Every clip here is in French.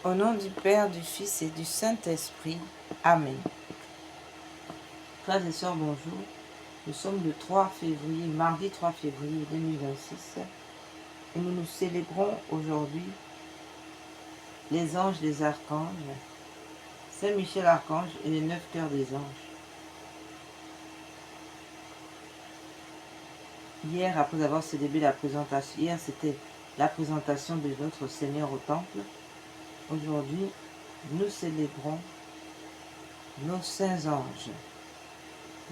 Au nom du Père, du Fils et du Saint-Esprit. Amen. Frères et sœurs, bonjour. Nous sommes le 3 février, mardi 3 février 2026 et nous célébrons aujourd'hui les anges des archanges, Saint Michel Archange et les 9 cœurs des anges. Hier, après avoir célébré la présentation, hier c'était la présentation de notre Seigneur au temple. Aujourd'hui, nous célébrons nos saints anges,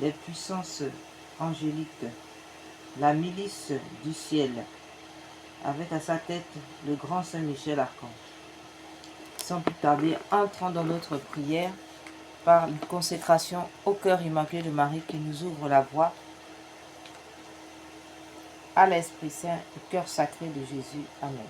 les puissances angéliques, la milice du ciel, avec à sa tête le grand Saint Michel Archange. Sans plus tarder, entrons dans notre prière par une consécration au cœur immaculé de Marie qui nous ouvre la voie à l'Esprit Saint, au cœur sacré de Jésus. Amen.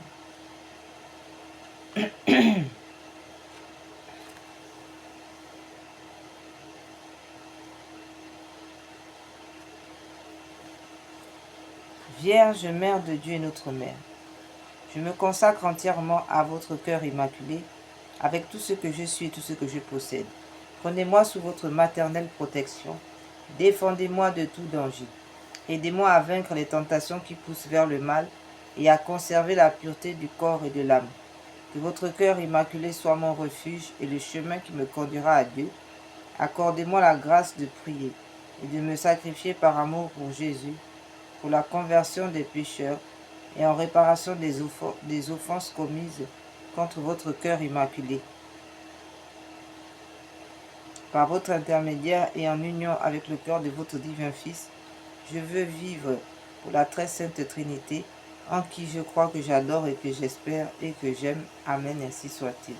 Vierge, Mère de Dieu et notre Mère, je me consacre entièrement à votre cœur immaculé, avec tout ce que je suis et tout ce que je possède. Prenez-moi sous votre maternelle protection, défendez-moi de tout danger. Aidez-moi à vaincre les tentations qui poussent vers le mal et à conserver la pureté du corps et de l'âme. Que votre cœur immaculé soit mon refuge et le chemin qui me conduira à Dieu. Accordez-moi la grâce de prier et de me sacrifier par amour pour Jésus, pour la conversion des pécheurs et en réparation des offenses commises contre votre cœur immaculé. Par votre intermédiaire et en union avec le cœur de votre divin Fils, je veux vivre pour la très sainte Trinité, en qui je crois, que j'adore et que j'espère et que j'aime. Amen, ainsi soit-il.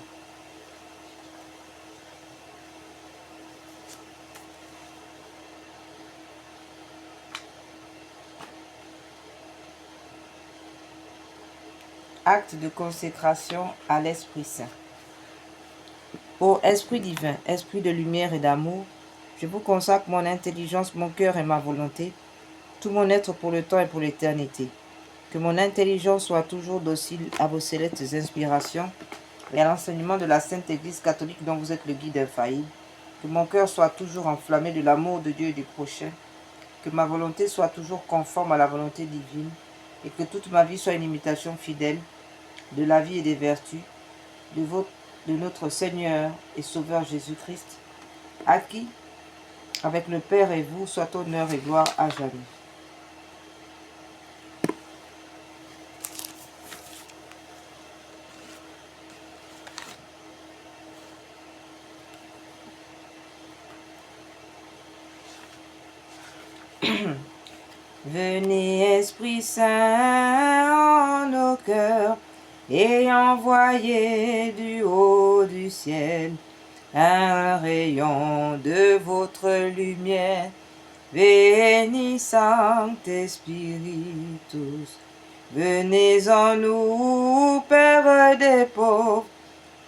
Acte de consécration à l'Esprit Saint. Ô Esprit divin, Esprit de lumière et d'amour, je vous consacre mon intelligence, mon cœur et ma volonté, tout mon être pour le temps et pour l'éternité. Que mon intelligence soit toujours docile à vos célestes inspirations et à l'enseignement de la Sainte Église catholique dont vous êtes le guide infaillible. Que mon cœur soit toujours enflammé de l'amour de Dieu et du prochain. Que ma volonté soit toujours conforme à la volonté divine et que toute ma vie soit une imitation fidèle de la vie et des vertus de notre Seigneur et Sauveur Jésus-Christ, à qui, avec le Père et vous, soit honneur et gloire à jamais. Venez, Esprit Saint, en nos cœurs, et envoyez du haut du ciel un rayon de votre lumière. Veni Sancte Spiritus, venez en nous, Père des pauvres,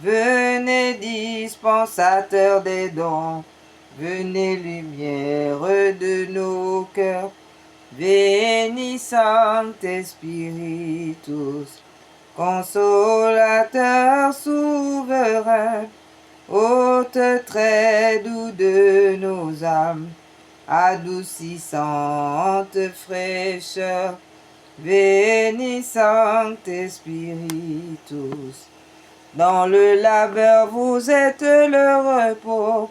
venez dispensateur des dons, venez lumière de nos cœurs. Veni Sancte Spiritus, consolateur souverain, hôte très doux de nos âmes, adoucissante fraîcheur. Veni Sancte Spiritus, dans le labeur vous êtes le repos,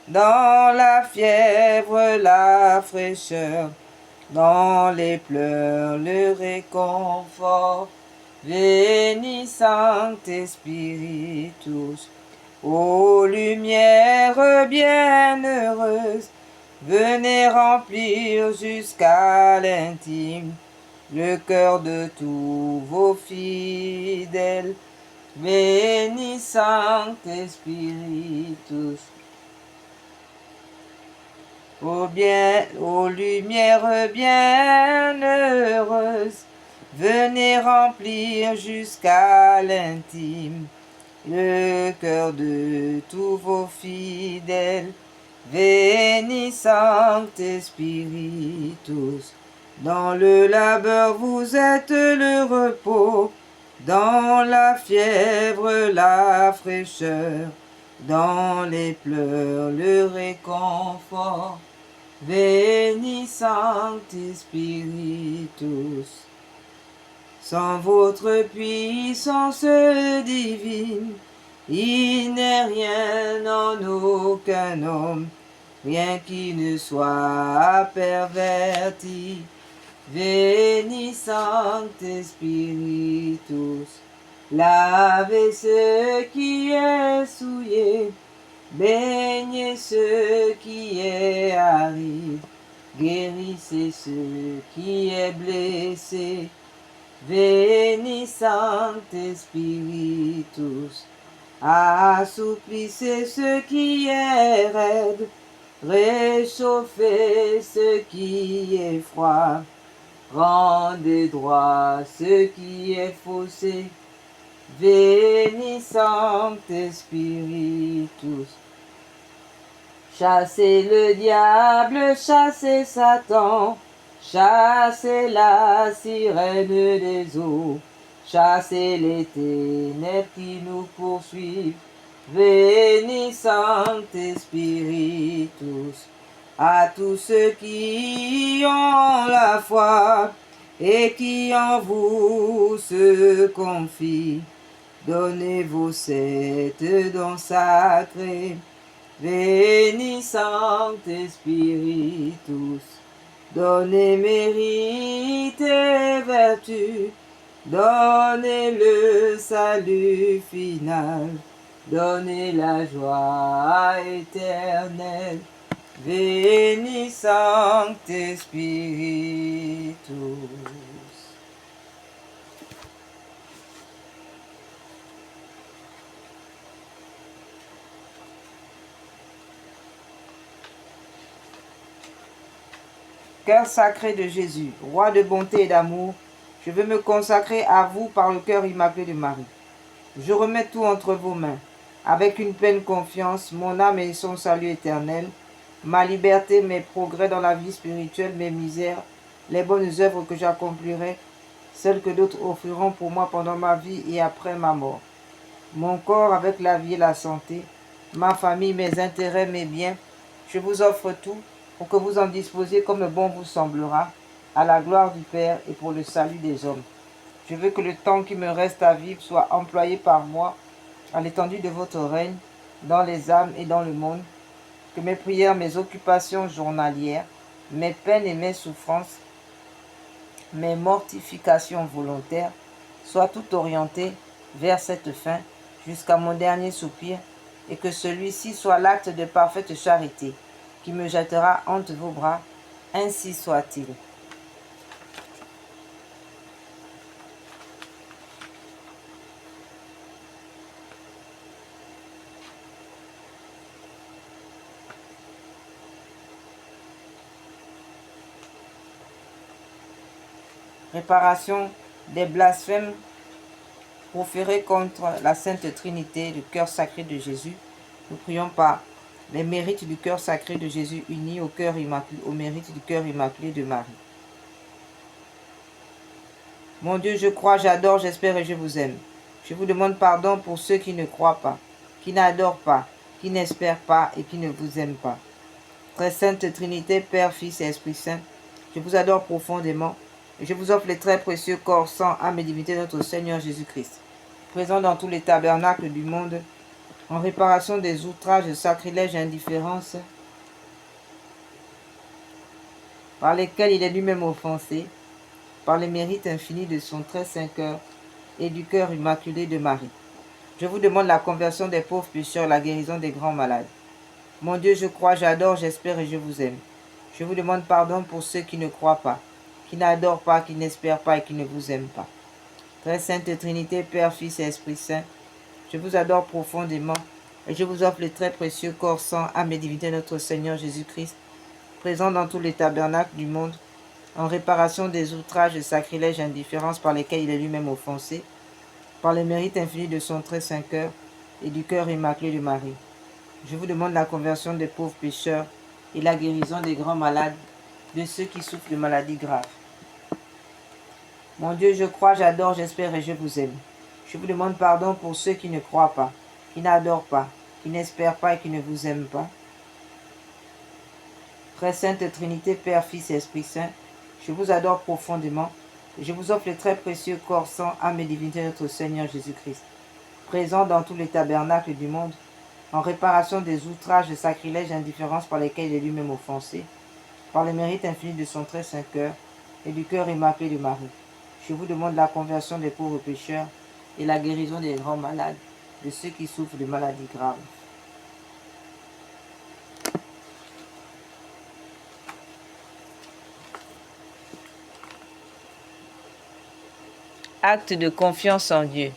dans la fièvre la fraîcheur, dans les pleurs le réconfort. Veni Sancte Spiritus, ô lumière bienheureuse, venez remplir jusqu'à l'intime le cœur de tous vos fidèles. Veni Sancte Spiritus, ô lumière bienheureuse, venez remplir jusqu'à l'intime le cœur de tous vos fidèles. Veni Sancte Spiritus, dans le labeur vous êtes le repos, dans la fièvre, la fraîcheur, dans les pleurs, le réconfort. Veni Sancti Spiritus. Sans votre puissance divine, il n'est rien en aucun homme, rien qui ne soit perverti. Veni Sancte Spiritus. Lavez ce qui est souillé, baignez ce qui est aride, guérissez ce qui est blessé. Veni Sancte Spiritus. Assouplissez ce qui est raide, réchauffez ce qui est froid, rendez droit ce qui est faussé. Veni Sancte Spiritus. Chassez le diable, chassez Satan, chassez la sirène des eaux, chassez les ténèbres qui nous poursuivent. Veni Sancte Spiritus. À tous ceux qui ont la foi et qui en vous se confient, donnez vos 7 dons sacrés. Veni Sancte Spiritus. Donnez mérite et vertu, donnez le salut final, donnez la joie éternelle. Veni Sancte Spiritus. Cœur sacré de Jésus, roi de bonté et d'amour, je veux me consacrer à vous par le cœur immaculé de Marie. Je remets tout entre vos mains, avec une pleine confiance, mon âme et son salut éternel, ma liberté, mes progrès dans la vie spirituelle, mes misères, les bonnes œuvres que j'accomplirai, celles que d'autres offriront pour moi pendant ma vie et après ma mort. Mon corps avec la vie et la santé, ma famille, mes intérêts, mes biens, je vous offre tout pour que vous en disposiez comme bon vous semblera, à la gloire du Père et pour le salut des hommes. Je veux que le temps qui me reste à vivre soit employé par moi à l'étendue de votre règne, dans les âmes et dans le monde, que mes prières, mes occupations journalières, mes peines et mes souffrances, mes mortifications volontaires soient toutes orientées vers cette fin, jusqu'à mon dernier soupir, et que celui-ci soit l'acte de parfaite charité, qui me jettera entre vos bras, ainsi soit-il. Réparation des blasphèmes proférés contre la Sainte Trinité, le cœur sacré de Jésus. Nous prions par les mérites du cœur sacré de Jésus unis au cœur immaculé, au mérite du cœur immaculé de Marie. Mon Dieu, je crois, j'adore, j'espère et je vous aime. Je vous demande pardon pour ceux qui ne croient pas, qui n'adorent pas, qui n'espèrent pas et qui ne vous aiment pas. Très Sainte Trinité, Père, Fils et Esprit Saint, je vous adore profondément et je vous offre les très précieux corps, sang, âme et divinité de notre Seigneur Jésus-Christ, présent dans tous les tabernacles du monde, en réparation des outrages, sacrilèges et indifférences par lesquels il est lui-même offensé, par les mérites infinis de son très saint cœur et du cœur immaculé de Marie. Je vous demande la conversion des pauvres pécheurs, la guérison des grands malades. Mon Dieu, je crois, j'adore, j'espère et je vous aime. Je vous demande pardon pour ceux qui ne croient pas, qui n'adorent pas, qui n'espèrent pas et qui ne vous aiment pas. Très Sainte Trinité, Père, Fils et Esprit Saint, je vous adore profondément et je vous offre les très précieux corps, sang, âme et divinité de notre Seigneur Jésus-Christ, présent dans tous les tabernacles du monde, en réparation des outrages, sacrilèges et indifférences par lesquels il est lui-même offensé, par les mérites infinis de son très saint cœur et du cœur immaculé de Marie. Je vous demande la conversion des pauvres pécheurs et la guérison des grands malades, de ceux qui souffrent de maladies graves. Mon Dieu, je crois, j'adore, j'espère et je vous aime. Je vous demande pardon pour ceux qui ne croient pas, qui n'adorent pas, qui n'espèrent pas et qui ne vous aiment pas. Très Sainte Trinité, Père, Fils et Esprit Saint, je vous adore profondément et je vous offre le très précieux corps, sang, âme et divinité de notre Seigneur Jésus-Christ, présent dans tous les tabernacles du monde, en réparation des outrages, des sacrilèges et indifférences par lesquels il est lui-même offensé, par le mérite infini de son très saint cœur et du cœur immaculé de Marie. Je vous demande la conversion des pauvres pécheurs et la guérison des grands malades, de ceux qui souffrent de maladies graves. Acte de confiance en Dieu.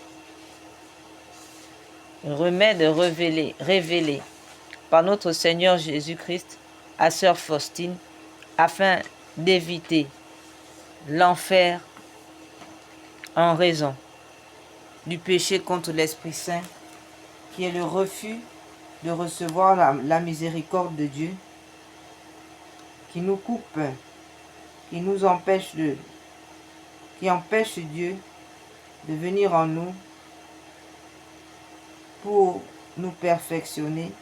Remède révélé par notre Seigneur Jésus-Christ à Sœur Faustine afin d'éviter l'enfer en raison du péché contre l'Esprit Saint, qui est le refus de recevoir la miséricorde de Dieu, qui nous coupe, qui nous empêche qui empêche Dieu de venir en nous pour nous perfectionner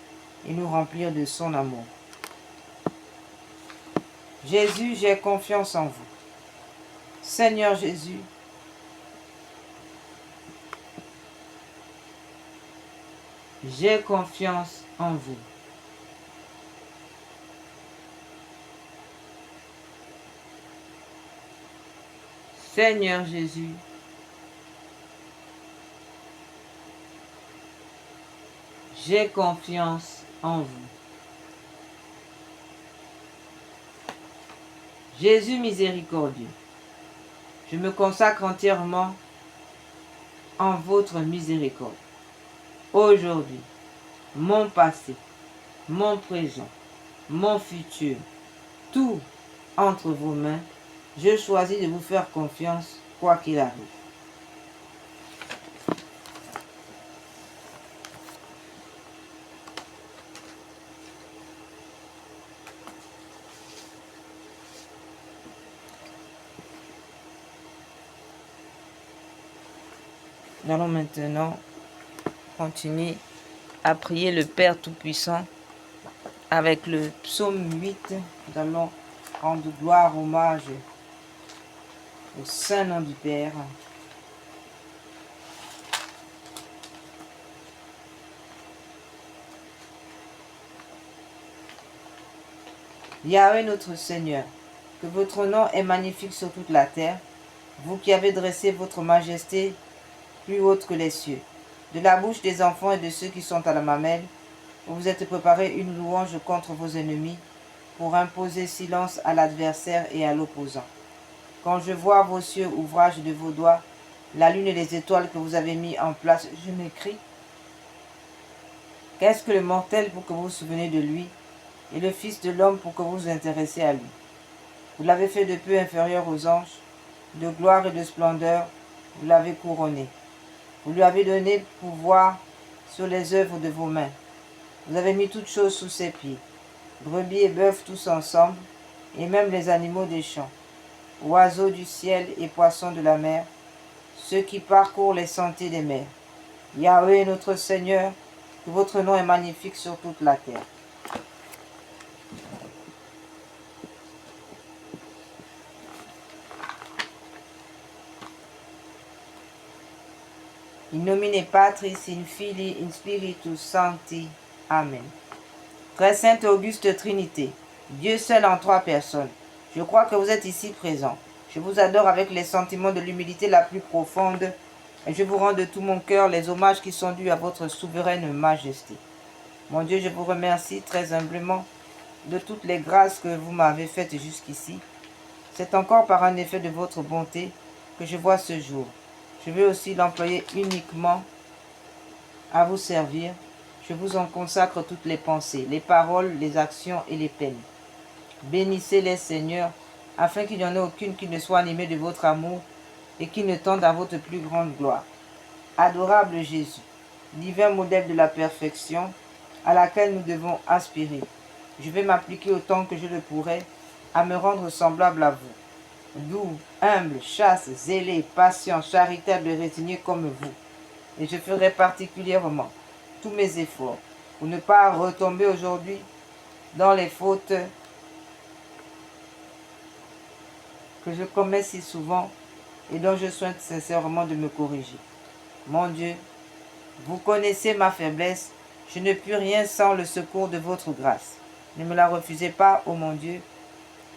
et nous remplir de son amour. Jésus, j'ai confiance en vous. Seigneur Jésus, j'ai confiance en vous. Seigneur Jésus, j'ai confiance en vous. Jésus miséricordieux, je me consacre entièrement en votre miséricorde. Aujourd'hui, mon passé, mon présent, mon futur, tout entre vos mains, je choisis de vous faire confiance, quoi qu'il arrive. Nous allons maintenant continuer à prier le Père Tout-Puissant avec le psaume 8. Nous allons rendre gloire, hommage au saint nom du Père. Yahweh notre Seigneur, que votre nom est magnifique sur toute la terre, vous qui avez dressé votre majesté plus haute que les cieux. De la bouche des enfants et de ceux qui sont à la mamelle, vous vous êtes préparé une louange contre vos ennemis, pour imposer silence à l'adversaire et à l'opposant. Quand je vois vos cieux, ouvrage de vos doigts, la lune et les étoiles que vous avez mis en place, je m'écrie. Qu'est-ce que le mortel pour que vous vous souvenez de lui, et le Fils de l'homme pour que vous vous intéressiez à lui? Vous l'avez fait de peu inférieur aux anges, de gloire et de splendeur, vous l'avez couronné. Vous lui avez donné pouvoir sur les œuvres de vos mains. Vous avez mis toutes choses sous ses pieds, brebis et bœufs tous ensemble, et même les animaux des champs, oiseaux du ciel et poissons de la mer, ceux qui parcourent les sentiers des mers. Yahweh notre Seigneur, que votre nom est magnifique sur toute la terre. In nomine Patris, in Filii, in Spiritus Sancti. Amen. Très sainte et auguste Trinité, Dieu seul en trois personnes, je crois que vous êtes ici présents. Je vous adore avec les sentiments de l'humilité la plus profonde et je vous rends de tout mon cœur les hommages qui sont dus à votre souveraine majesté. Mon Dieu, je vous remercie très humblement de toutes les grâces que vous m'avez faites jusqu'ici. C'est encore par un effet de votre bonté que je vois ce jour. Je veux aussi l'employer uniquement à vous servir. Je vous en consacre toutes les pensées, les paroles, les actions et les peines. Bénissez-les, Seigneur, afin qu'il n'y en ait aucune qui ne soit animée de votre amour et qui ne tende à votre plus grande gloire. Adorable Jésus, divin modèle de la perfection à laquelle nous devons aspirer, je vais m'appliquer autant que je le pourrai à me rendre semblable à vous. Doux, humble, chaste, zélé, patient, charitable et résigné comme vous. et je ferai particulièrement tous mes efforts pour ne pas retomber aujourd'hui dans les fautes que je commets si souvent et dont je souhaite sincèrement de me corriger. Mon Dieu, vous connaissez ma faiblesse, je ne puis rien sans le secours de votre grâce. Ne me la refusez pas, ô mon Dieu,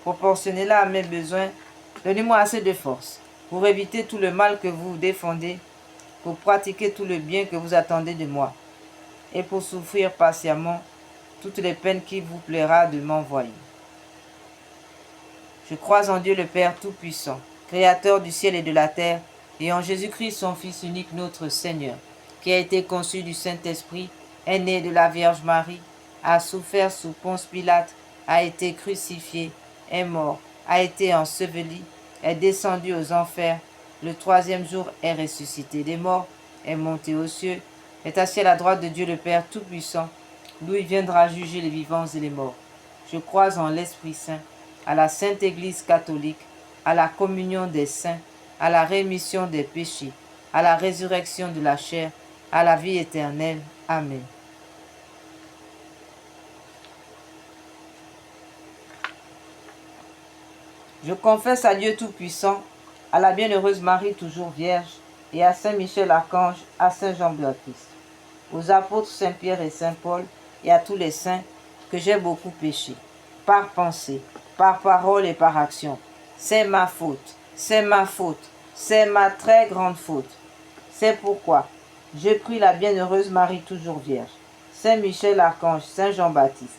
proportionnez-la à mes besoins, donnez-moi assez de force pour éviter tout le mal que vous défendez, pour pratiquer tout le bien que vous attendez de moi, et pour souffrir patiemment toutes les peines qu'il vous plaira de m'envoyer. Je crois en Dieu le Père Tout-Puissant, Créateur du ciel et de la terre, et en Jésus-Christ, son Fils unique, notre Seigneur, qui a été conçu du Saint-Esprit, est né de la Vierge Marie, a souffert sous Ponce Pilate, a été crucifié, est mort, a été enseveli, est descendu aux enfers, le troisième jour est ressuscité des morts, est monté aux cieux, est assis à la droite de Dieu le Père Tout-Puissant, d'où il viendra juger les vivants et les morts. Je crois en l'Esprit Saint, à la Sainte Église catholique, à la communion des saints, à la rémission des péchés, à la résurrection de la chair, à la vie éternelle. Amen. Je confesse à Dieu Tout-Puissant, à la bienheureuse Marie toujours Vierge, et à Saint Michel Archange, à Saint Jean-Baptiste, aux apôtres Saint-Pierre et Saint-Paul, et à tous les saints, que j'ai beaucoup péché, par pensée, par parole et par action. C'est ma faute, c'est ma faute, c'est ma très grande faute. C'est pourquoi je prie la bienheureuse Marie toujours Vierge, Saint Michel Archange, Saint Jean-Baptiste,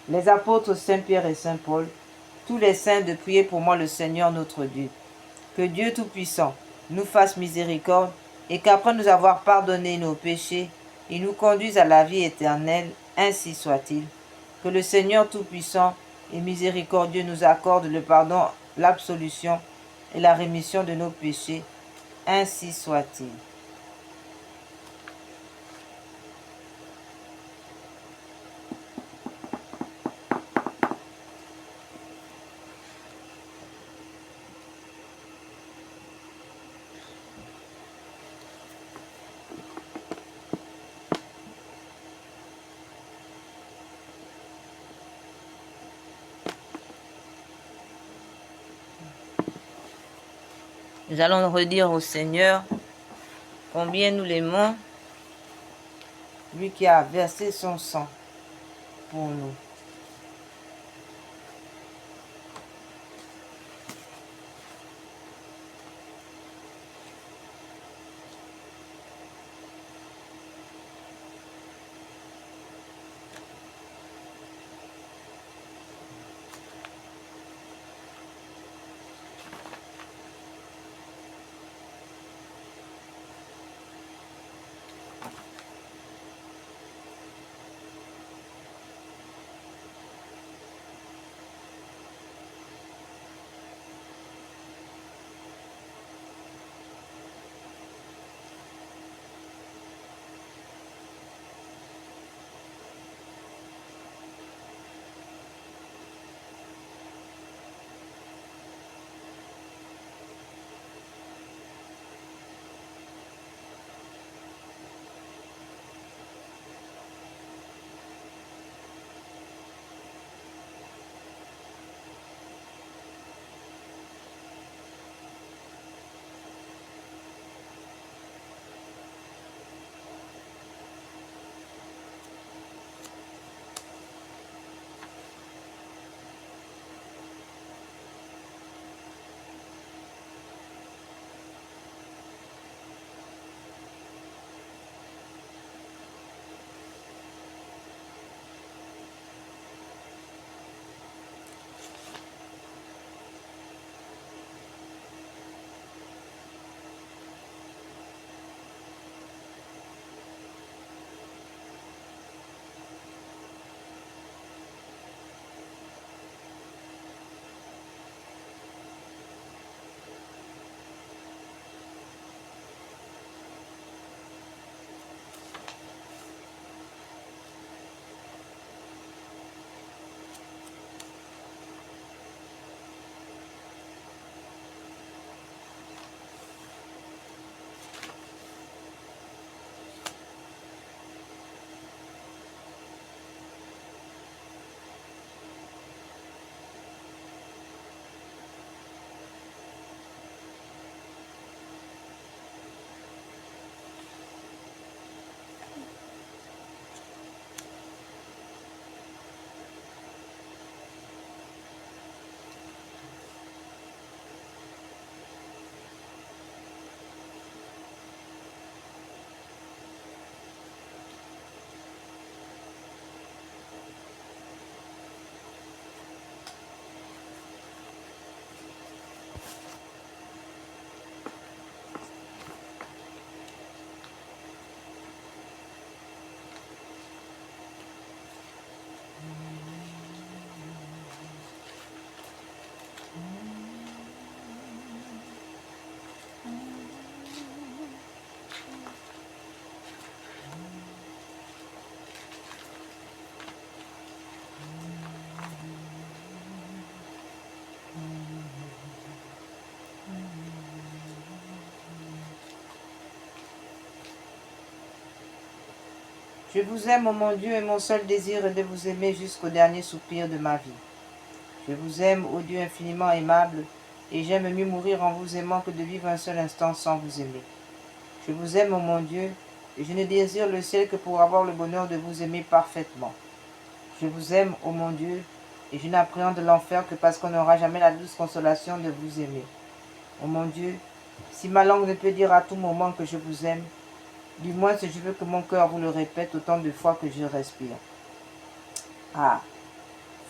les apôtres Saint-Pierre et Saint-Paul, tous les saints de prier pour moi le Seigneur notre Dieu. Que Dieu Tout-Puissant nous fasse miséricorde et qu'après nous avoir pardonné nos péchés, il nous conduise à la vie éternelle, ainsi soit-il. Que le Seigneur Tout-Puissant et miséricordieux nous accorde le pardon, l'absolution et la rémission de nos péchés, ainsi soit-il. Nous allons redire au Seigneur combien nous l'aimons, lui qui a versé son sang pour nous. Je vous aime, ô mon Dieu, et mon seul désir est de vous aimer jusqu'au dernier soupir de ma vie. Je vous aime, ô Dieu infiniment aimable, et j'aime mieux mourir en vous aimant que de vivre un seul instant sans vous aimer. Je vous aime, ô mon Dieu, et je ne désire le ciel que pour avoir le bonheur de vous aimer parfaitement. Je vous aime, ô mon Dieu, et je n'appréhende l'enfer que parce qu'on n'aura jamais la douce consolation de vous aimer. Ô mon Dieu, si ma langue ne peut dire à tout moment que je vous aime, du moins si je veux que mon cœur vous le répète autant de fois que je respire. Ah,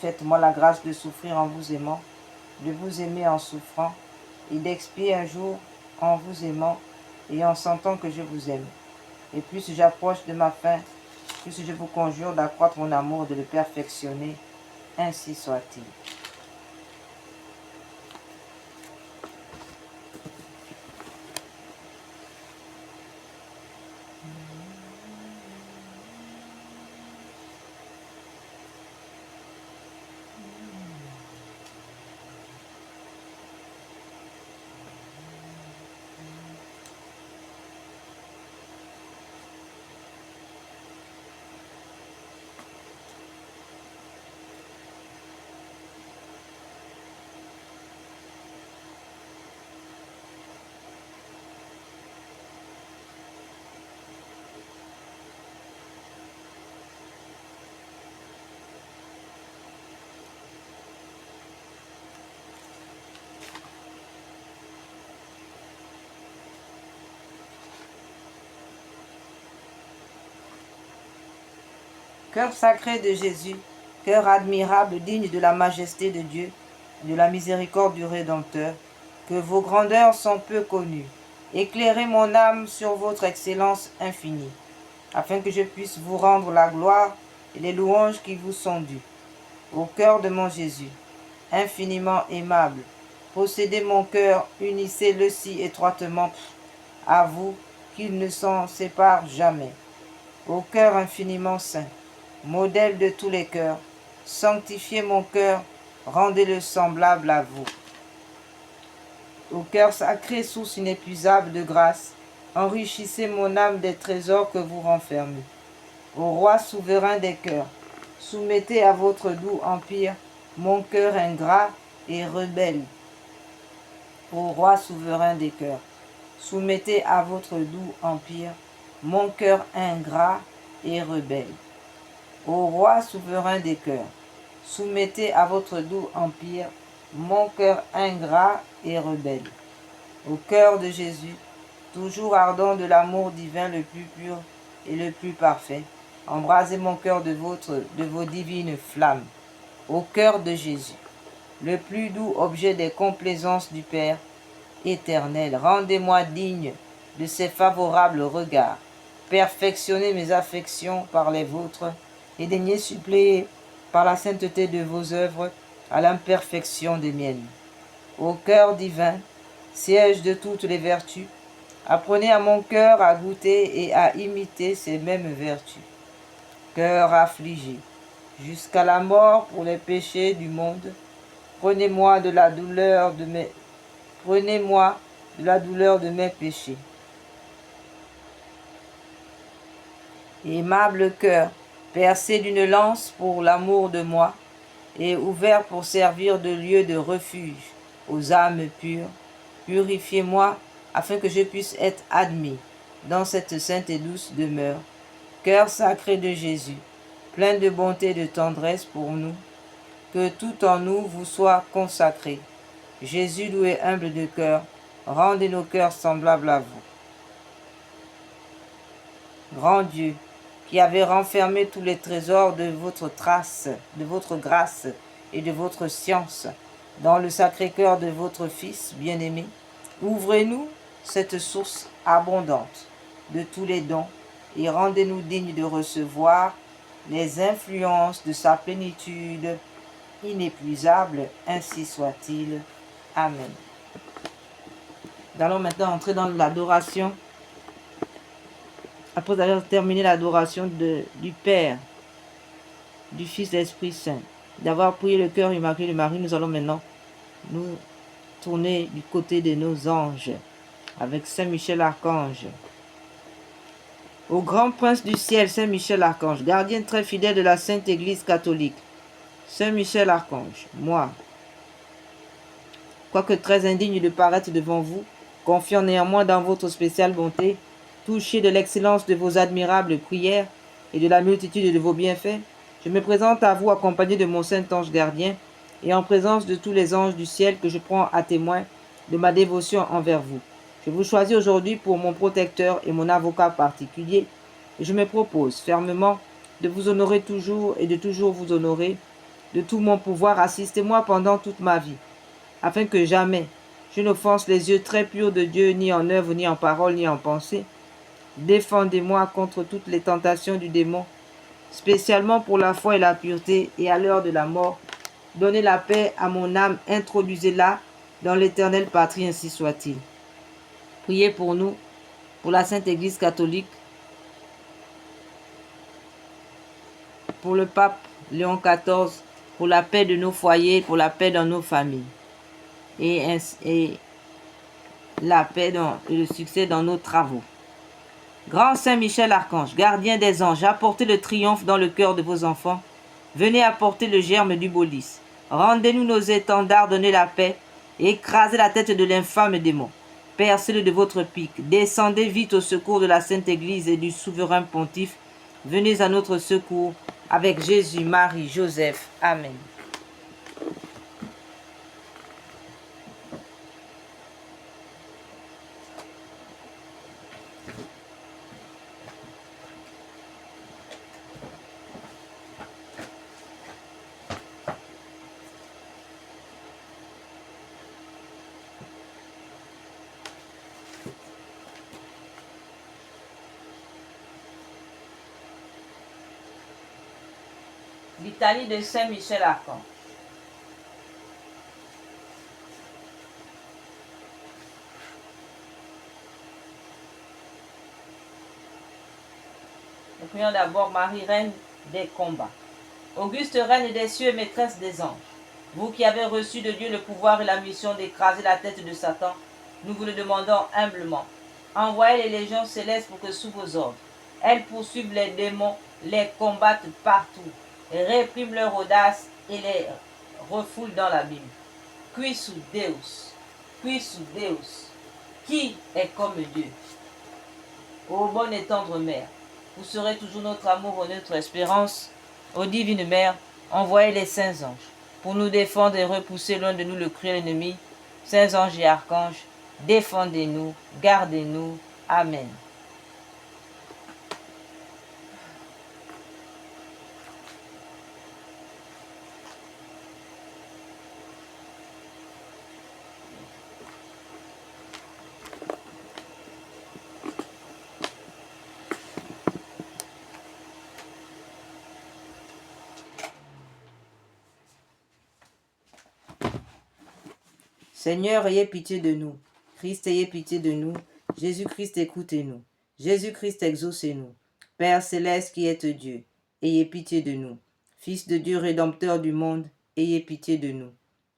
faites-moi la grâce de souffrir en vous aimant, de vous aimer en souffrant, et d'expier un jour en vous aimant et en sentant que je vous aime. Et plus j'approche de ma fin, plus je vous conjure d'accroître mon amour, de le perfectionner, ainsi soit-il. Cœur sacré de Jésus, cœur admirable, digne de la majesté de Dieu, de la miséricorde du Rédempteur, que vos grandeurs sont peu connues. Éclairez mon âme sur votre excellence infinie, afin que je puisse vous rendre la gloire et les louanges qui vous sont dues. Au cœur de mon Jésus, infiniment aimable, possédez mon cœur, unissez-le si étroitement à vous qu'il ne s'en sépare jamais. Au cœur infiniment saint, modèle de tous les cœurs, sanctifiez mon cœur, rendez-le semblable à vous. Au cœur sacré, source inépuisable de grâce, enrichissez mon âme des trésors que vous renfermez. Au roi souverain des cœurs, soumettez à votre doux empire mon cœur ingrat et rebelle. Au roi souverain des cœurs, soumettez à votre doux empire mon cœur ingrat et rebelle. Ô roi souverain des cœurs, soumettez à votre doux empire mon cœur ingrat et rebelle. Au cœur de Jésus, toujours ardent de l'amour divin le plus pur et le plus parfait, embrasez mon cœur de vos divines flammes. Au cœur de Jésus, le plus doux objet des complaisances du Père éternel, rendez-moi digne de ses favorables regards. Perfectionnez mes affections par les vôtres et daignez suppléer par la sainteté de vos œuvres à l'imperfection des miennes. Ô cœur divin, siège de toutes les vertus, apprenez à mon cœur à goûter et à imiter ces mêmes vertus. Cœur affligé, jusqu'à la mort pour les péchés du monde, prenez-moi de la douleur de mes péchés. Aimable cœur, percé d'une lance pour l'amour de moi, et ouvert pour servir de lieu de refuge aux âmes pures, purifiez-moi afin que je puisse être admis dans cette sainte et douce demeure. Cœur sacré de Jésus, plein de bonté et de tendresse pour nous, que tout en nous vous soit consacré. Jésus doux et humble de cœur, rendez nos cœurs semblables à vous. Grand Dieu, qui avez renfermé tous les trésors de votre grâce et de votre science dans le sacré cœur de votre Fils bien-aimé, ouvrez-nous cette source abondante de tous les dons et rendez-nous dignes de recevoir les influences de sa plénitude inépuisable, ainsi soit-il. Amen. Nous allons maintenant entrer dans l'adoration. Après avoir terminé l'adoration du Père, du Fils, de l'Esprit Saint, d'avoir prié le cœur immaculé de Marie, nous allons maintenant nous tourner du côté de nos anges avec Saint Michel Archange. Au grand prince du ciel, Saint Michel Archange, gardien très fidèle de la Sainte Église catholique, Saint Michel Archange, moi, quoique très indigne de paraître devant vous, confiant néanmoins dans votre spéciale bonté, touché de l'excellence de vos admirables prières et de la multitude de vos bienfaits, je me présente à vous accompagné de mon saint ange gardien et en présence de tous les anges du ciel que je prends à témoin de ma dévotion envers vous. Je vous choisis aujourd'hui pour mon protecteur et mon avocat particulier et je me propose fermement de vous honorer toujours et de toujours vous honorer. De tout mon pouvoir, assistez-moi pendant toute ma vie, afin que jamais je n'offense les yeux très purs de Dieu, ni en œuvre, ni en parole, ni en pensée. Défendez-moi contre toutes les tentations du démon, spécialement pour la foi et la pureté, et à l'heure de la mort. Donnez la paix à mon âme, introduisez-la dans l'éternelle patrie, ainsi soit-il. Priez pour nous, pour la Sainte Église catholique, pour le pape Léon XIV, pour la paix de nos foyers, pour la paix dans nos familles, et la paix et le succès dans nos travaux. Grand Saint Michel Archange, gardien des anges, apportez le triomphe dans le cœur de vos enfants. Venez apporter le germe du bolis. Rendez-nous nos étendards, donnez la paix, et écrasez la tête de l'infâme démon. Percez-le de votre pique. Descendez vite au secours de la Sainte Église et du souverain pontife. Venez à notre secours avec Jésus, Marie, Joseph. Amen. Litanie de Saint Michel Archange. Nous prions d'abord Marie, reine des combats. Auguste reine des cieux, maîtresse des anges, vous qui avez reçu de Dieu le pouvoir et la mission d'écraser la tête de Satan, nous vous le demandons humblement. Envoyez les légions célestes pour que sous vos ordres, elles poursuivent les démons, les combattent partout, répriment leur audace et les refoulent dans l'abîme. Quis Deus, quis Deus, qui est comme Dieu? Ô bonne et tendre Mère, vous serez toujours notre amour et notre espérance. Ô divine Mère, envoyez les saints anges pour nous défendre et repousser loin de nous le cruel ennemi. Saints anges et archanges, défendez-nous, gardez-nous. Amen. Seigneur, ayez pitié de nous. Christ, ayez pitié de nous. Jésus-Christ, écoutez-nous. Jésus-Christ, exaucez-nous. Père céleste qui êtes Dieu, ayez pitié de nous. Fils de Dieu, rédempteur du monde, ayez pitié de nous.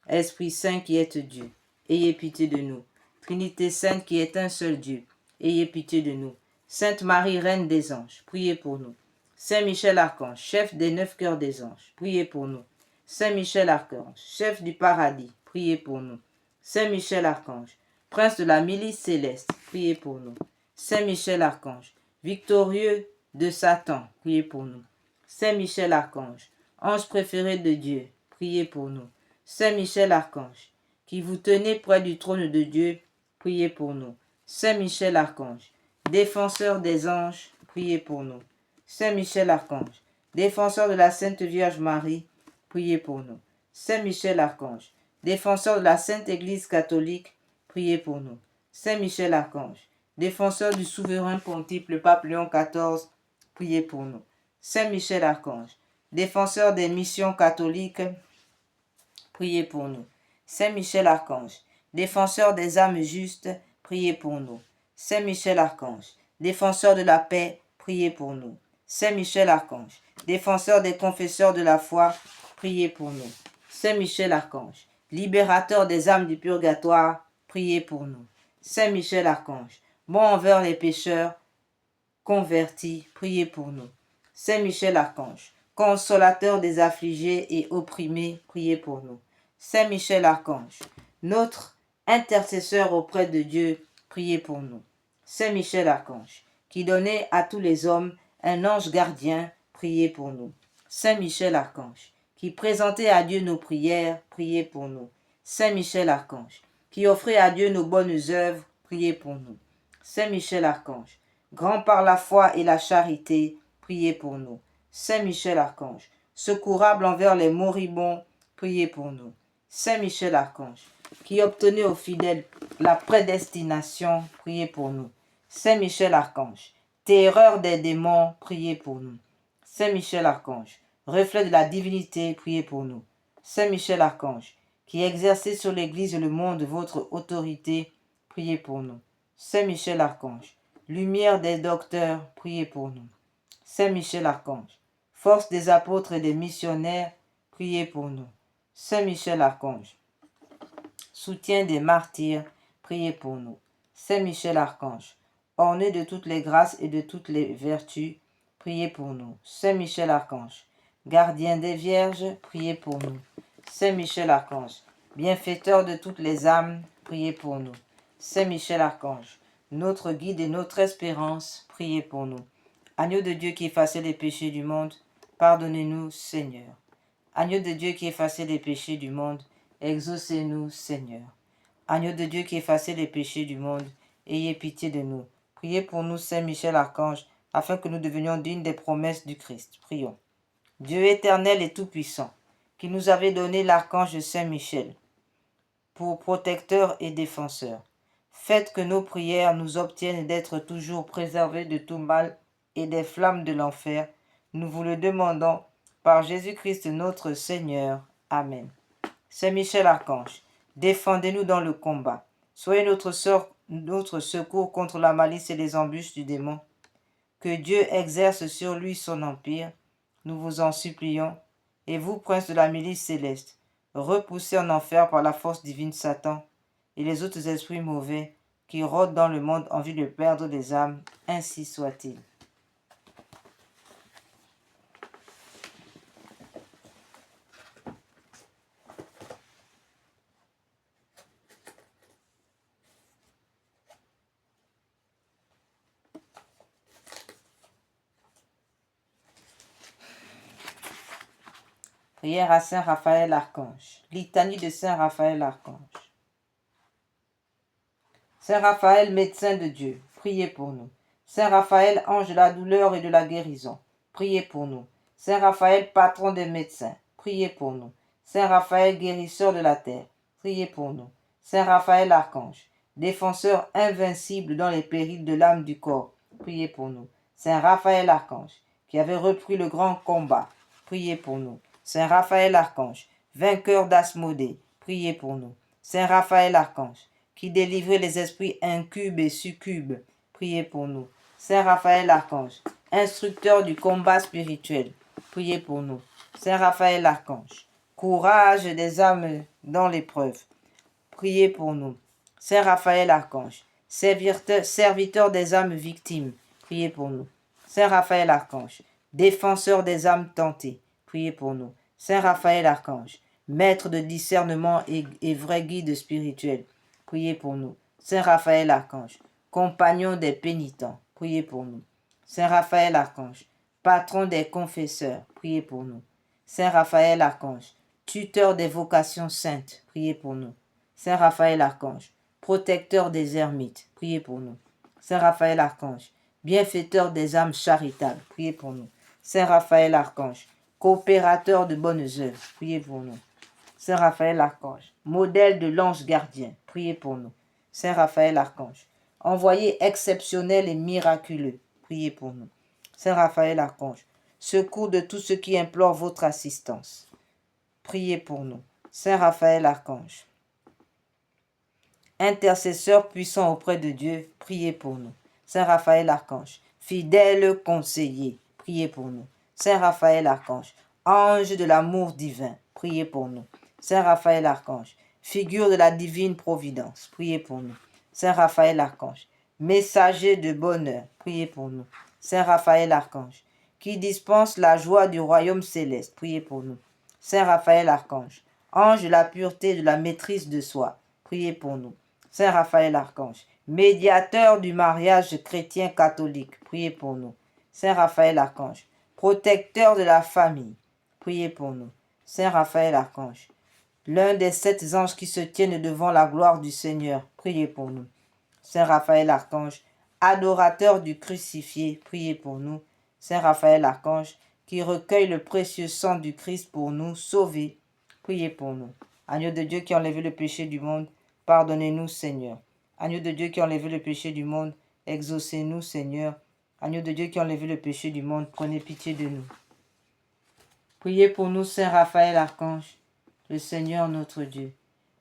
Esprit Saint qui êtes Dieu, ayez pitié de nous. Trinité Sainte qui est un seul Dieu, ayez pitié de nous. Sainte Marie, Reine des anges, priez pour nous. Saint Michel Archange, chef des 9 cœurs des anges, priez pour nous. Saint Michel Archange, chef du paradis, priez pour nous. Saint Michel Archange, prince de la milice céleste, priez pour nous. Saint Michel Archange, victorieux de Satan, priez pour nous. Saint Michel Archange, ange préféré de Dieu, priez pour nous. Saint Michel Archange, qui vous tenez près du trône de Dieu, priez pour nous. Saint Michel Archange, défenseur des anges, priez pour nous. Saint Michel Archange, défenseur de la Sainte Vierge Marie, priez pour nous. Saint Michel Archange, défenseur de la Sainte Église catholique, priez pour nous. Saint Michel Archange, défenseur du souverain pontife, le pape Léon XIV, priez pour nous. Saint Michel Archange, défenseur des missions catholiques, priez pour nous. Saint Michel Archange, défenseur des âmes justes, priez pour nous. Saint Michel Archange, défenseur de la paix, priez pour nous. Saint Michel Archange, défenseur des confesseurs de la foi, priez pour nous. Saint Michel Archange, libérateur des âmes du purgatoire, priez pour nous. Saint Michel Archange, bon envers les pécheurs, converti, priez pour nous. Saint Michel Archange, consolateur des affligés et opprimés, priez pour nous. Saint Michel Archange, notre intercesseur auprès de Dieu, priez pour nous. Saint Michel Archange, qui donnait à tous les hommes un ange gardien, priez pour nous. Saint Michel Archange, qui présentait à Dieu nos prières, priez pour nous. Saint Michel Archange, qui offrait à Dieu nos bonnes œuvres, priez pour nous. Saint Michel Archange, grand par la foi et la charité, priez pour nous. Saint Michel Archange, secourable envers les moribonds, priez pour nous. Saint Michel Archange, qui obtenait aux fidèles la prédestination, priez pour nous. Saint Michel Archange, terreur des démons, priez pour nous. Saint Michel Archange, reflet de la divinité, priez pour nous. Saint Michel Archange, qui exercez sur l'Église et le monde votre autorité, priez pour nous. Saint Michel Archange, lumière des docteurs, priez pour nous. Saint Michel Archange, force des apôtres et des missionnaires, priez pour nous. Saint Michel Archange, soutien des martyrs, priez pour nous. Saint Michel Archange, orné de toutes les grâces et de toutes les vertus, priez pour nous. Saint Michel Archange, gardien des vierges, priez pour nous. Saint Michel Archange, bienfaiteur de toutes les âmes, priez pour nous. Saint Michel Archange, notre guide et notre espérance, priez pour nous. Agneau de Dieu qui effacez les péchés du monde, pardonnez-nous, Seigneur. Agneau de Dieu qui effacez les péchés du monde, exaucez-nous, Seigneur. Agneau de Dieu qui effacez les péchés du monde, ayez pitié de nous. Priez pour nous, Saint Michel Archange, afin que nous devenions dignes des promesses du Christ. Prions. Dieu éternel et tout-puissant, qui nous avait donné l'archange Saint Michel pour protecteur et défenseur, faites que nos prières nous obtiennent d'être toujours préservés de tout mal et des flammes de l'enfer. Nous vous le demandons par Jésus-Christ notre Seigneur. Amen. Saint Michel Archange, défendez-nous dans le combat. Soyez notre secours contre la malice et les embûches du démon. Que Dieu exerce sur lui son empire, nous vous en supplions. Et vous, prince de la milice céleste, repoussez en enfer par la force divine Satan et les autres esprits mauvais qui rôdent dans le monde en vue de perdre des âmes, ainsi soit-il. Prière à Saint Raphaël Archange. Litanie de Saint Raphaël Archange. Saint Raphaël, médecin de Dieu, priez pour nous. Saint Raphaël, ange de la douleur et de la guérison, priez pour nous. Saint Raphaël, patron des médecins, priez pour nous. Saint Raphaël, guérisseur de la terre, priez pour nous. Saint Raphaël Archange, défenseur invincible dans les périls de l'âme du corps, priez pour nous. Saint Raphaël Archange, qui avait repris le grand combat, priez pour nous. Saint Raphaël Archange, vainqueur d'Asmodée, priez pour nous. Saint Raphaël Archange, qui délivrait les esprits incubes et succubes, priez pour nous. Saint Raphaël Archange, instructeur du combat spirituel, priez pour nous. Saint Raphaël Archange, courage des âmes dans l'épreuve, priez pour nous. Saint Raphaël Archange, serviteur des âmes victimes, priez pour nous. Saint Raphaël Archange, défenseur des âmes tentées, priez pour nous. Saint Raphaël Archange, maître de discernement et vrai guide spirituel, priez pour nous. Saint Raphaël Archange, compagnon des pénitents, priez pour nous. Saint Raphaël Archange, patron des confesseurs, priez pour nous. Saint Raphaël Archange, tuteur des vocations saintes, priez pour nous. Saint Raphaël Archange, protecteur des ermites, priez pour nous. Saint Raphaël Archange, bienfaiteur des âmes charitables, priez pour nous. Saint Raphaël Archange, coopérateur de bonnes œuvres, priez pour nous. Saint Raphaël Archange, modèle de l'ange gardien, priez pour nous. Saint Raphaël Archange, envoyé exceptionnel et miraculeux, priez pour nous. Saint Raphaël Archange, secours de tous ceux qui implorent votre assistance, priez pour nous. Saint Raphaël Archange, intercesseur puissant auprès de Dieu, priez pour nous. Saint Raphaël Archange, fidèle conseiller, priez pour nous. Saint Raphaël Archange, ange de l'amour divin, priez pour nous. Saint Raphaël Archange, figure de la divine providence, priez pour nous. Saint Raphaël Archange, messager de bonheur, priez pour nous. Saint Raphaël Archange, qui dispense la joie du royaume céleste, priez pour nous. Saint Raphaël Archange, ange de la pureté et de la maîtrise de soi, priez pour nous. Saint Raphaël Archange, médiateur du mariage chrétien catholique, priez pour nous. Saint Raphaël Archange, protecteur de la famille, priez pour nous. Saint Raphaël Archange, l'un des 7 anges qui se tiennent devant la gloire du Seigneur, priez pour nous. Saint Raphaël Archange, adorateur du crucifié, priez pour nous. Saint Raphaël Archange, qui recueille le précieux sang du Christ pour nous sauver, priez pour nous. Agneau de Dieu qui a enlevé le péché du monde, pardonnez-nous, Seigneur. Agneau de Dieu qui a enlevé le péché du monde, exaucez-nous, Seigneur. Agneau de Dieu qui a enlevé le péché du monde, prenez pitié de nous. Priez pour nous, Saint Raphaël Archange, le Seigneur notre Dieu.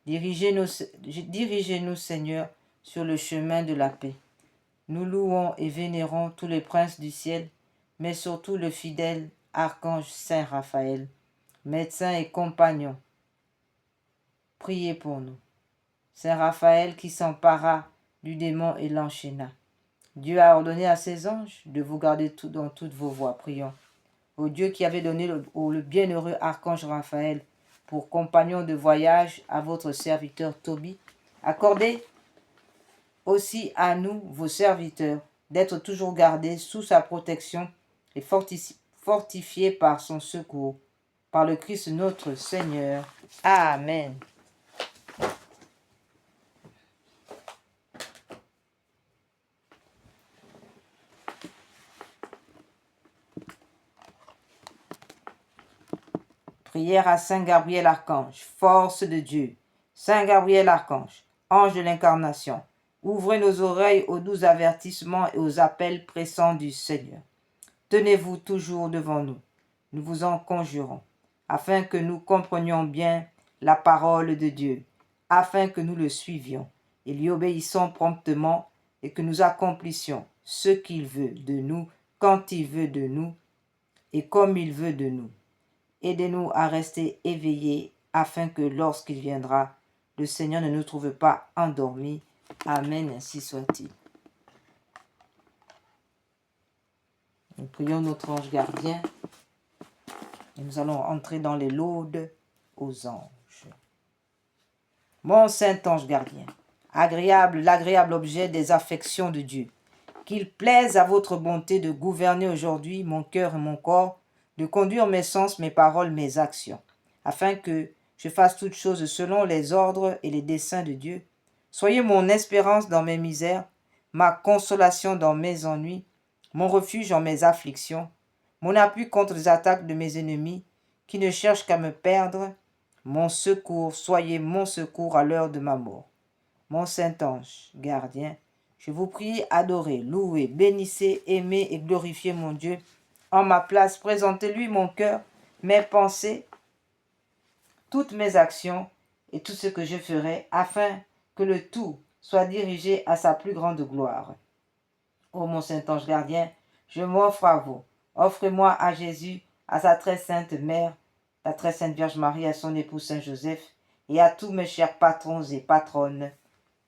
Dirigez-nous, Seigneur, sur le chemin de la paix. Nous louons et vénérons tous les princes du ciel, mais surtout le fidèle archange Saint Raphaël, médecin et compagnon. Priez pour nous. Saint Raphaël qui s'empara du démon et l'enchaîna. Dieu a ordonné à ses anges de vous garder dans toutes vos voies. Prions. Ô Dieu qui avait donné le bienheureux archange Raphaël pour compagnon de voyage à votre serviteur Tobie, accordez aussi à nous, vos serviteurs, d'être toujours gardés sous sa protection et fortifiés par son secours, par le Christ notre Seigneur. Amen. Prière à Saint Gabriel Archange, force de Dieu. Saint Gabriel Archange, ange de l'incarnation, ouvrez nos oreilles aux doux avertissements et aux appels pressants du Seigneur. Tenez-vous toujours devant nous, nous vous en conjurons, afin que nous comprenions bien la parole de Dieu, afin que nous le suivions et lui obéissons promptement et que nous accomplissions ce qu'il veut de nous, quand il veut de nous et comme il veut de nous. Aidez-nous à rester éveillés afin que lorsqu'il viendra, le Seigneur ne nous trouve pas endormis. Amen, ainsi soit-il. Nous prions notre ange gardien et nous allons entrer dans les laudes aux anges. Mon saint ange gardien, l'agréable objet des affections de Dieu, qu'il plaise à votre bonté de gouverner aujourd'hui mon cœur et mon corps, de conduire mes sens, mes paroles, mes actions, afin que je fasse toutes choses selon les ordres et les desseins de Dieu. Soyez mon espérance dans mes misères, ma consolation dans mes ennuis, mon refuge en mes afflictions, mon appui contre les attaques de mes ennemis, qui ne cherchent qu'à me perdre, mon secours, soyez mon secours à l'heure de ma mort. Mon saint ange gardien, je vous prie, adorez, louez, bénissez, aimez et glorifiez mon Dieu. En ma place, présentez-lui mon cœur, mes pensées, toutes mes actions et tout ce que je ferai, afin que le tout soit dirigé à sa plus grande gloire. Ô mon saint ange gardien, je m'offre à vous. Offrez-moi à Jésus, à sa très sainte mère, la très sainte Vierge Marie, à son époux Saint Joseph, et à tous mes chers patrons et patronnes.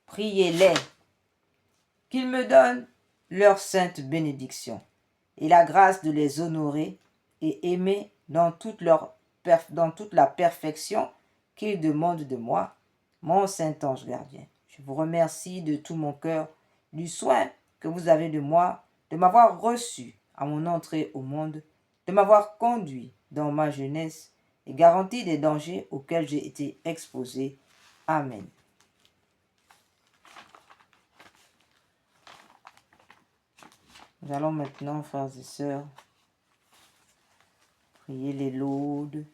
Priez-les, qu'ils me donnent leur sainte bénédiction, et la grâce de les honorer et aimer dans toute la perfection qu'ils demandent de moi, mon saint ange gardien. Je vous remercie de tout mon cœur du soin que vous avez de moi, de m'avoir reçu à mon entrée au monde, de m'avoir conduit dans ma jeunesse et garanti des dangers auxquels j'ai été exposé. Amen. Nous allons maintenant, frères et sœurs, prier les laudes.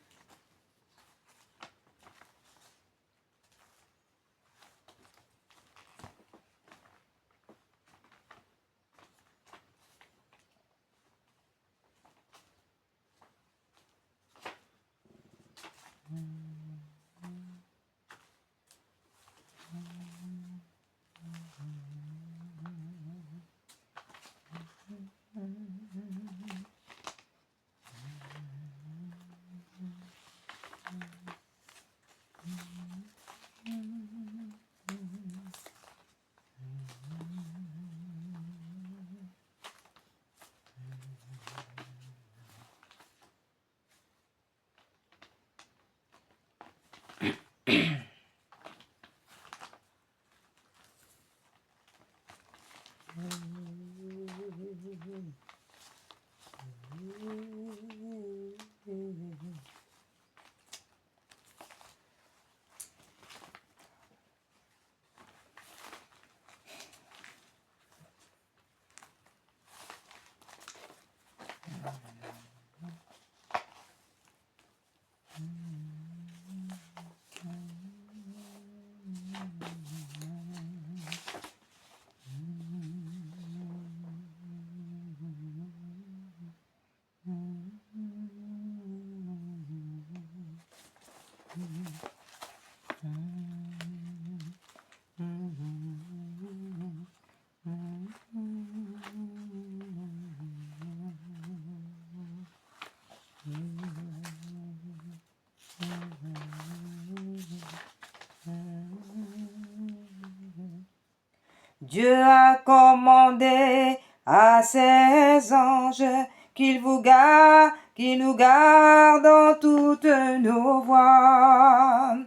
Dieu a commandé à ses anges qu'ils nous gardent dans toutes nos voies.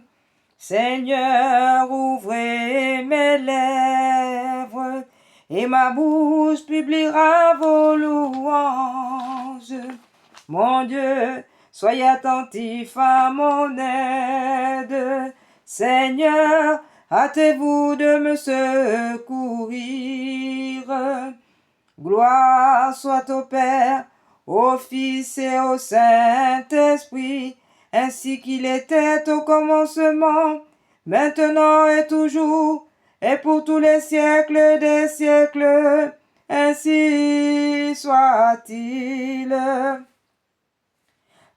Seigneur, ouvrez mes lèvres et ma bouche publiera vos louanges. Mon Dieu, soyez attentif à mon aide. Seigneur, hâtez-vous de me secourir. Gloire soit au Père, au Fils et au Saint-Esprit, ainsi qu'il était au commencement, maintenant et toujours, et pour tous les siècles des siècles. Ainsi soit-il.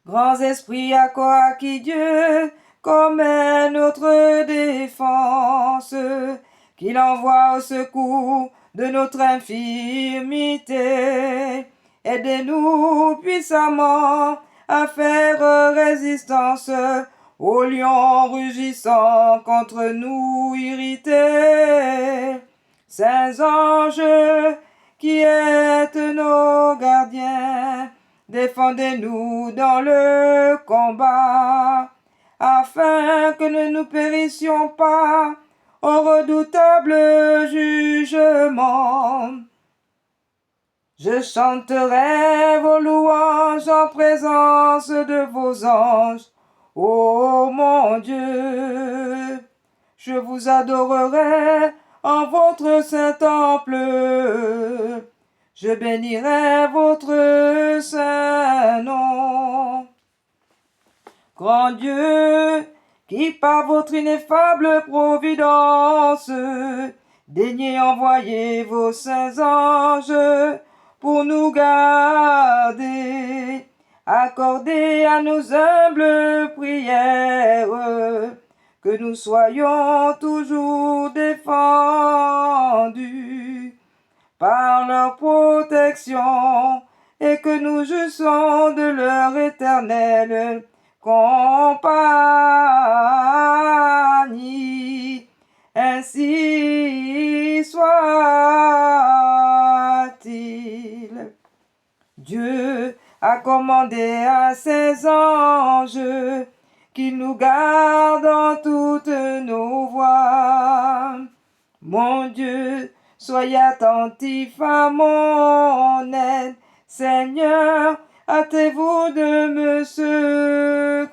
Grands esprits, à quoi qui Dieu comme est notre défense, qu'il envoie au secours de notre infirmité. Aidez-nous puissamment à faire résistance aux lions rugissant contre nous irrités. Saints anges, qui êtes nos gardiens, défendez-nous dans le combat, afin que ne nous périssions pas au redoutable jugement. Je chanterai vos louanges en présence de vos anges, ô mon Dieu. Je vous adorerai en votre saint temple. Je bénirai votre saint nom. Grand Dieu, qui par votre ineffable providence, daignez envoyer vos saints anges pour nous garder. Accordez à nos humbles prières que nous soyons toujours défendus par leur protection et que nous jouissons de leur éternelle compagnie. Ainsi soit-il. Dieu a commandé à ses anges qu'ils nous gardent dans toutes nos voies. Mon Dieu, soyez attentif à mon aide. Seigneur, hâtez-vous de me secourir.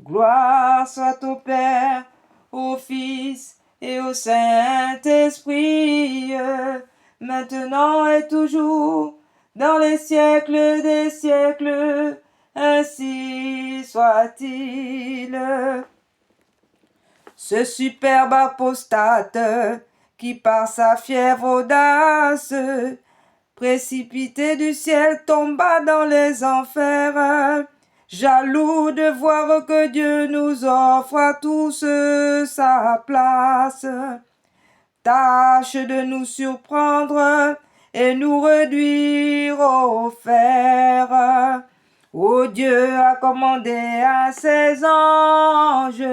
Gloire soit au Père, au Fils et au Saint-Esprit, maintenant et toujours, dans les siècles des siècles. Ainsi soit-il. Ce superbe apostate, qui par sa fière audace, précipité du ciel, tomba dans les enfers, jaloux de voir que Dieu nous offre à tous sa place. Tâche de nous surprendre et nous réduire au fer. Oh, Dieu a commandé à ses anges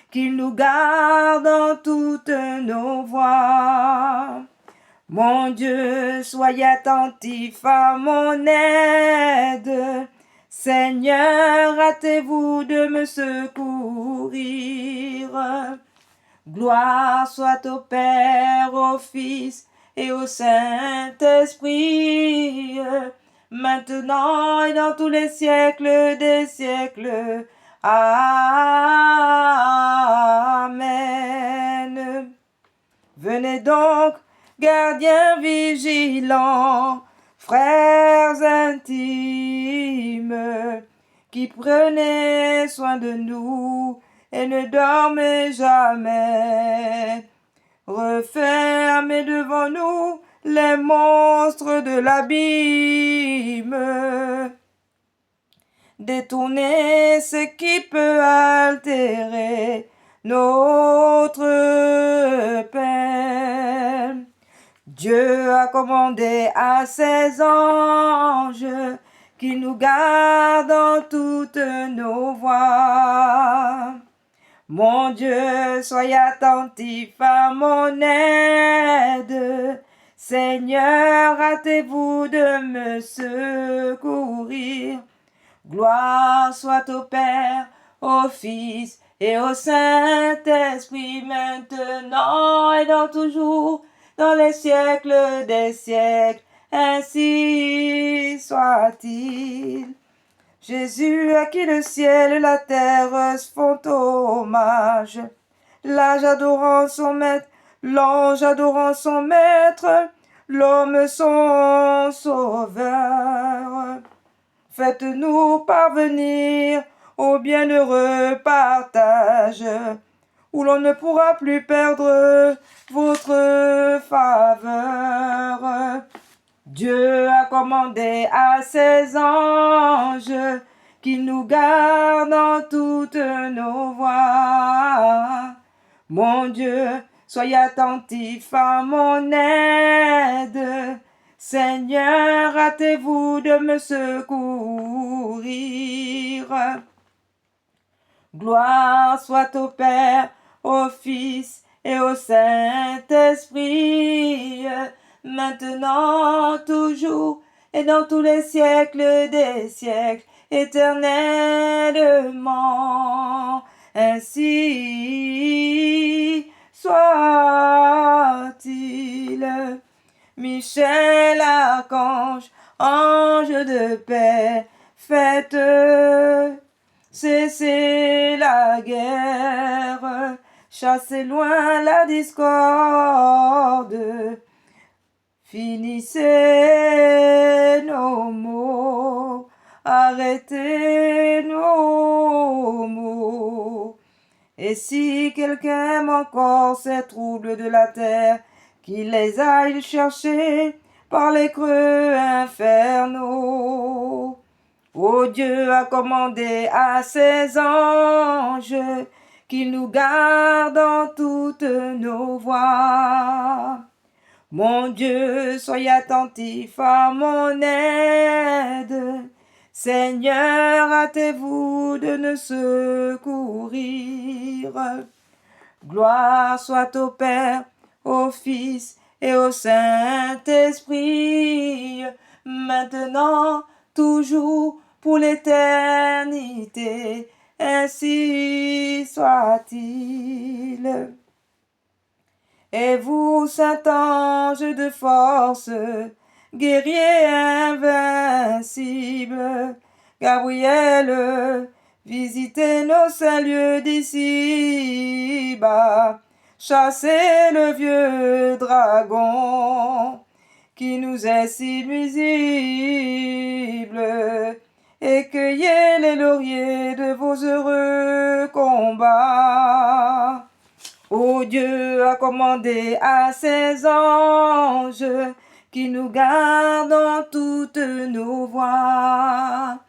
qu'ils nous gardent dans toutes nos voies. Mon Dieu, soyez attentif à mon aide. Seigneur, hâtez-vous de me secourir. Gloire soit au Père, au Fils et au Saint-Esprit, maintenant et dans tous les siècles des siècles. Amen. Venez donc, gardiens vigilants, frères intimes, qui prenez soin de nous et ne dormez jamais. Refermez devant nous les monstres de l'abîme. Détournez ce qui peut altérer notre paix. Dieu a commandé à ses anges qu'ils nous gardent dans toutes nos voies. Mon Dieu, soyez attentif à mon aide. Seigneur, hâtez-vous de me secourir. Gloire soit au Père, au Fils et au Saint-Esprit, maintenant et dans toujours, dans les siècles des siècles. Ainsi soit-il. Jésus à qui le ciel et la terre font hommage, l'âge adorant son maître, l'ange adorant son maître, l'homme son sauveur. Faites-nous parvenir au bienheureux partage, où l'on ne pourra plus perdre votre faveur. Dieu a commandé à ses anges qu'ils nous gardent dans toutes nos voies. Mon Dieu, soyez attentif à mon aide. Seigneur, hâtez-vous de me secourir. Gloire soit au Père, au Fils et au Saint-Esprit, maintenant, toujours, et dans tous les siècles des siècles, éternellement. Ainsi soit-il. Michel archange, ange de paix, faites cesser la guerre, chassez loin la discorde, finissez nos maux, arrêtez nos maux. Et si quelqu'un aime encore ces troubles de la terre, qu'il les aille chercher par les creux infernaux. Oh, Dieu a commandé à ses anges qu'ils nous gardent dans toutes nos voies. Mon Dieu, soyez attentif à mon aide. Seigneur, hâtez-vous de nous secourir. Gloire soit au Père, au Fils et au Saint-Esprit, maintenant, toujours, pour l'éternité. Ainsi soit-il. Et vous, Saint-Ange de force, guerrier invincible, Gabriel, visitez nos saints lieux d'ici-bas, chassez le vieux dragon qui nous est si nuisible, et cueillez les lauriers de vos heureux combats. Oh, Dieu a commandé à ses anges qui nous gardent dans toutes nos voies.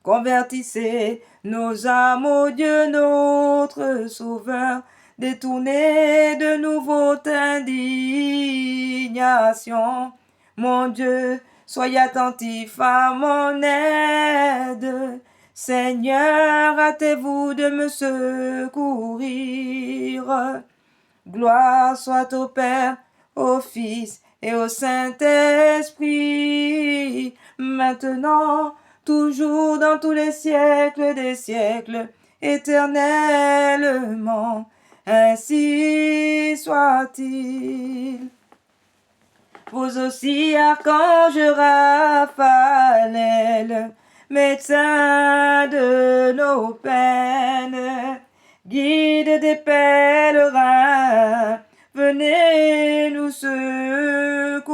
Convertissez nos âmes au Dieu notre Sauveur, détournez de nous votre indignation. Mon Dieu, soyez attentif à mon aide. Seigneur, hâtez-vous de me secourir. Gloire soit au Père, au Fils et au Saint-Esprit, maintenant, toujours dans tous les siècles des siècles, éternellement. Ainsi soit-il. Vous aussi, archange Raphaël, médecin de nos peines, guide des pèlerins, venez nous secourir,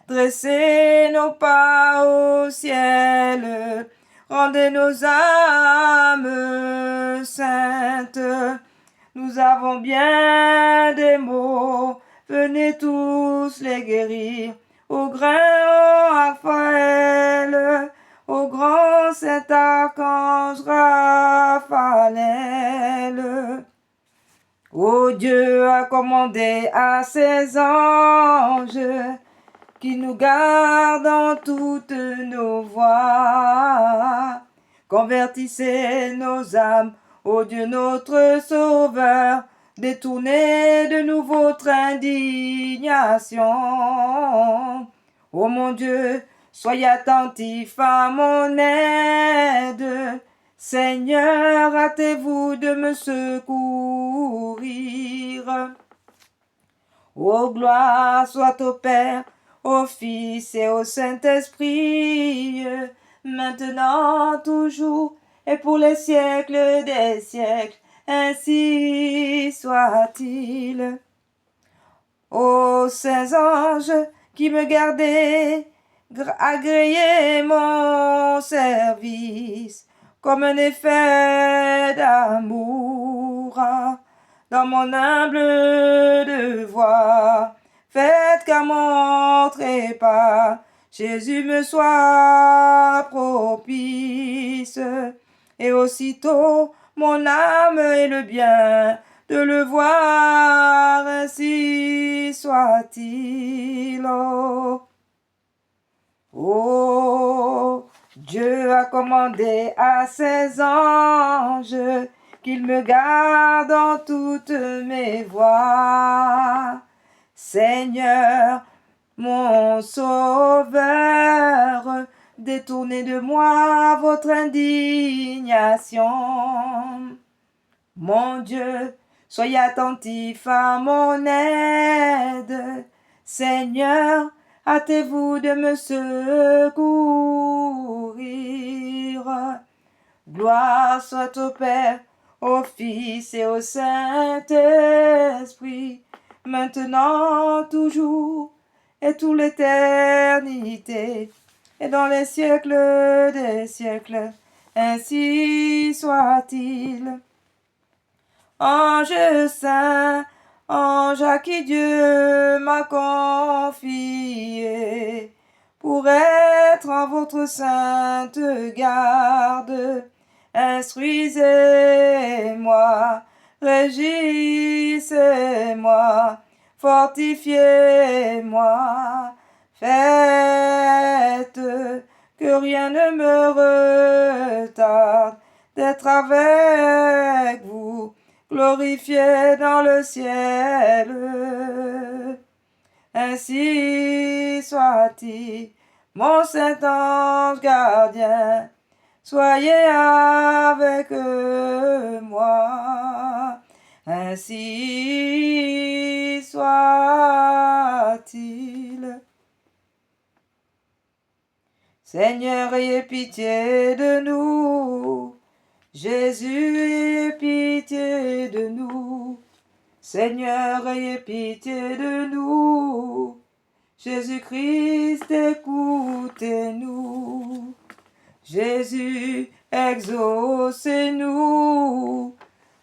dressez nos pas au ciel, rendez nos âmes saintes. Nous avons bien des maux, venez tous les guérir. Au grand Raphaël, au grand Saint-Archange Raphaël. Oh, Dieu a commandé à ses anges qui nous gardent dans toutes nos voies. Convertissez nos âmes, ô Dieu notre Sauveur, détournez de nous votre indignation. Ô mon Dieu, soyez attentif à mon aide. Seigneur, hâtez-vous de me secourir. Ô gloire soit au Père, au Fils et au Saint-Esprit, maintenant, toujours, et pour les siècles des siècles, ainsi soit-il. Ô saints anges qui me gardez, agréez mon service comme un effet d'amour dans mon humble devoir. Faites qu'à mon trépas, Jésus me soit propice, et aussitôt mon âme et le bien de le voir, ainsi soit-il. Oh, Dieu a commandé à ses anges qu'ils me gardent dans toutes mes voies. Seigneur, mon Sauveur, détournez de moi votre indignation. Mon Dieu, soyez attentif à mon aide. Seigneur, hâtez-vous de me secourir. Gloire soit au Père, au Fils et au Saint-Esprit, maintenant, toujours, et toute l'éternité, et dans les siècles des siècles, ainsi soit-il. Ange saint, ange à qui Dieu m'a confié, pour être en votre sainte garde, instruisez-moi, régissez-moi, fortifiez-moi, faites que rien ne me retarde d'être avec vous, glorifié dans le ciel. Ainsi soit-il, mon saint ange gardien, soyez avec moi. Ainsi soit-il. Seigneur, ayez pitié de nous. Jésus, ayez pitié de nous. Seigneur, ayez pitié de nous. Jésus-Christ, écoutez-nous. Jésus, exaucez-nous.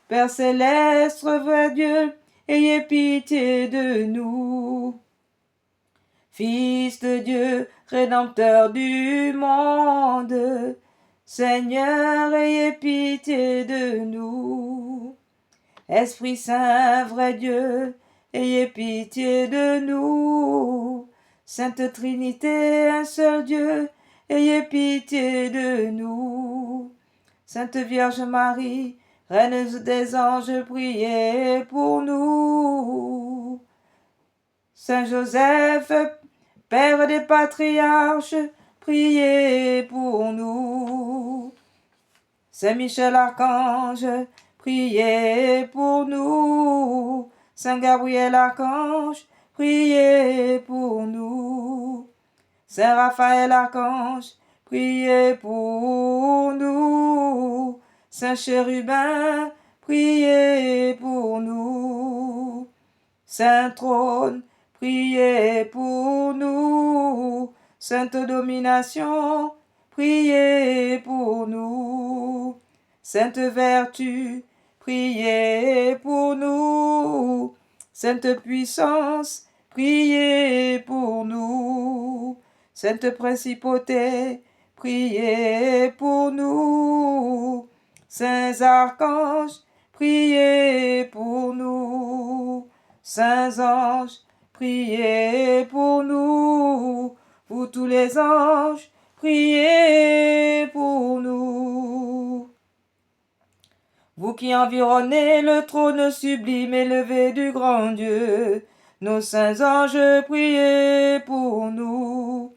Père céleste, vrai Dieu, ayez pitié de nous. Fils de Dieu, Rédempteur du monde, Seigneur, ayez pitié de nous. Esprit Saint, vrai Dieu, ayez pitié de nous. Sainte Trinité, un seul Dieu, ayez pitié de nous. Sainte Vierge Marie, Reine des anges, priez pour nous. Saint Joseph, Père des patriarches, priez pour nous. Saint Michel Archange, priez pour nous. Saint Gabriel Archange, priez pour nous. Saint Raphaël Archange, priez pour nous. Saint Chérubin, priez pour nous. Saint Trône, priez pour nous. Sainte Domination, priez pour nous. Sainte Vertu, priez pour nous. Sainte Puissance, priez pour nous. Sainte Principauté, priez pour nous. Saints archanges, priez pour nous. Saints anges, priez pour nous. Vous tous les anges, priez pour nous. Vous qui environnez le trône sublime élevé du grand Dieu, nos saints anges, priez pour nous.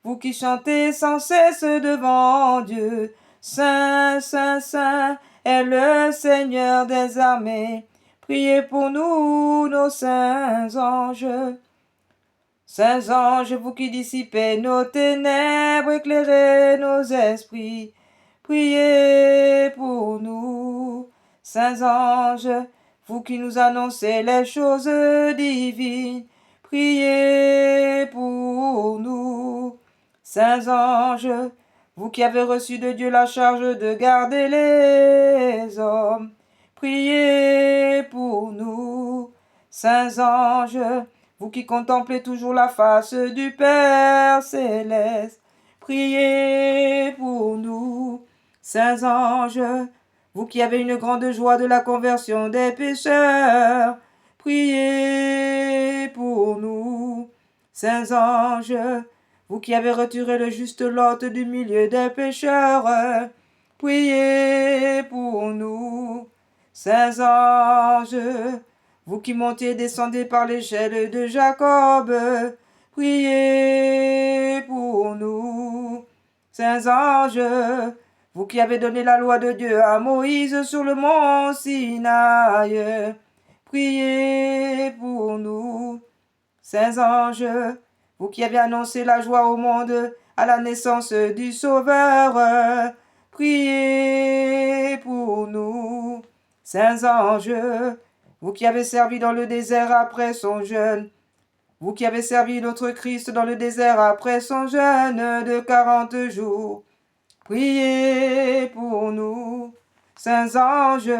Vous qui chantez sans cesse devant Dieu, Saint, Saint, Saint est le Seigneur des armées. Priez pour nous, nos saints anges. Saints anges, vous qui dissipez nos ténèbres, éclairez nos esprits. Priez pour nous. Saints anges, vous qui nous annoncez les choses divines, priez pour nous. Saints anges, vous qui avez reçu de Dieu la charge de garder les hommes, priez pour nous. Saints anges, vous qui contemplez toujours la face du Père céleste, priez pour nous. Saints anges, vous qui avez une grande joie de la conversion des pécheurs, priez pour nous. Saints anges, vous qui avez retiré le juste Lot du milieu des pécheurs, priez pour nous. Saints anges, vous qui montez et descendez par l'échelle de Jacob, priez pour nous. Saints anges, vous qui avez donné la loi de Dieu à Moïse sur le mont Sinaï, priez pour nous. Saints anges, vous qui avez annoncé la joie au monde à la naissance du Sauveur, priez pour nous. Saints anges, vous qui avez servi dans le désert après son jeûne, vous qui avez servi notre Christ dans le désert après son jeûne de 40 jours, priez pour nous. Saints anges,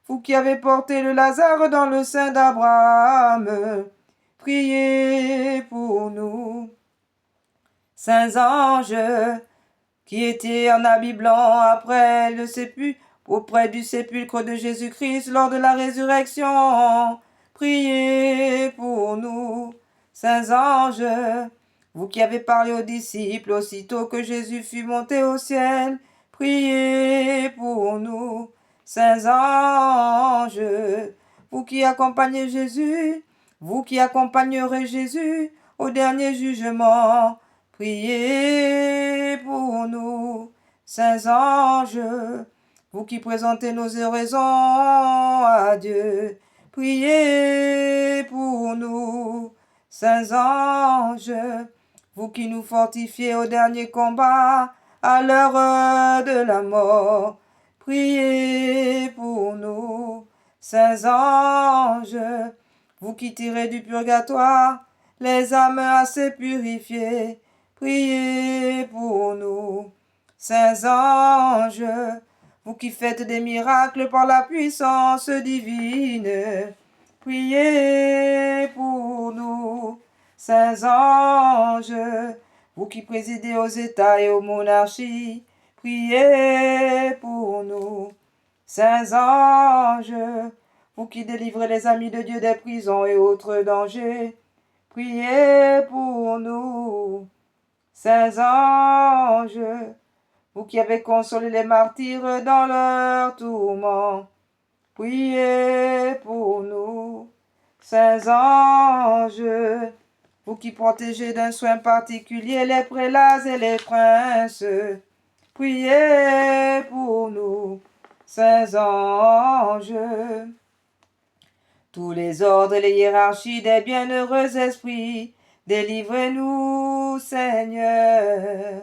vous qui avez porté le Lazare dans le sein d'Abraham, priez pour nous. Saints anges, qui étaient en habit blanc après le sépulcre, auprès du sépulcre de Jésus-Christ lors de la résurrection, priez pour nous. Saints anges, vous qui avez parlé aux disciples aussitôt que Jésus fut monté au ciel, priez pour nous. Saints anges, vous qui accompagnez Jésus, vous qui accompagnerez Jésus au dernier jugement, priez pour nous. Saints anges, vous qui présentez nos oraisons à Dieu, priez pour nous. Saints anges, vous qui nous fortifiez au dernier combat, à l'heure de la mort, priez pour nous. Saints anges, vous qui tirez du purgatoire les âmes assez purifiées, priez pour nous. Saints anges, vous qui faites des miracles par la puissance divine, priez pour nous. Saints anges, vous qui présidez aux États et aux monarchies, priez pour nous. Saints anges, vous qui délivrez les amis de Dieu des prisons et autres dangers, priez pour nous. Saints anges, vous qui avez consolé les martyrs dans leur tourment, priez pour nous. Saints anges, vous qui protégez d'un soin particulier les prélats et les princes, priez pour nous, saints anges. Tous les ordres et les hiérarchies des bienheureux esprits, délivrez-nous, Seigneur,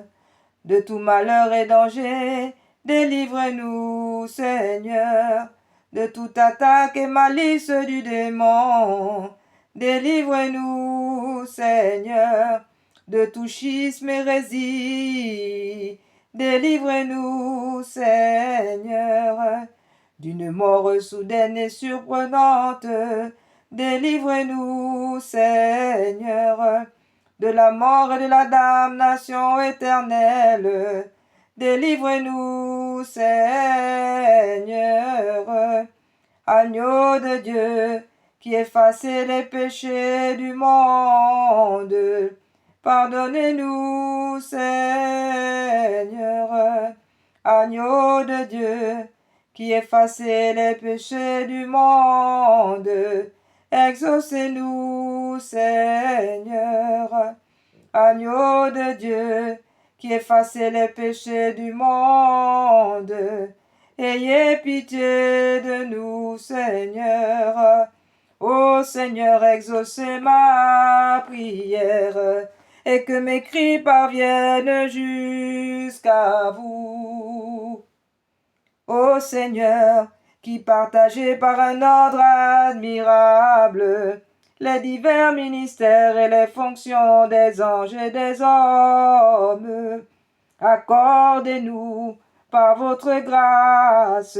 de tout malheur et danger. Délivre-nous, Seigneur, de toute attaque et malice du démon. Délivre-nous, Seigneur, de tout schisme et hérésie. Délivre-nous, Seigneur, d'une mort soudaine et surprenante. Délivre-nous, Seigneur, de la mort et de la damnation éternelle. Délivre-nous, Seigneur, agneau de Dieu, qui effacez les péchés du monde. Pardonnez-nous, Seigneur, agneau de Dieu, qui effacez les péchés du monde. Exaucez-nous, Seigneur, agneau de Dieu, qui effacez les péchés du monde. Ayez pitié de nous, Seigneur. Ô Seigneur, exaucez ma prière, et que mes cris parviennent jusqu'à vous. Ô Seigneur, qui partagez par un ordre admirable les divers ministères et les fonctions des anges et des hommes, accordez-nous par votre grâce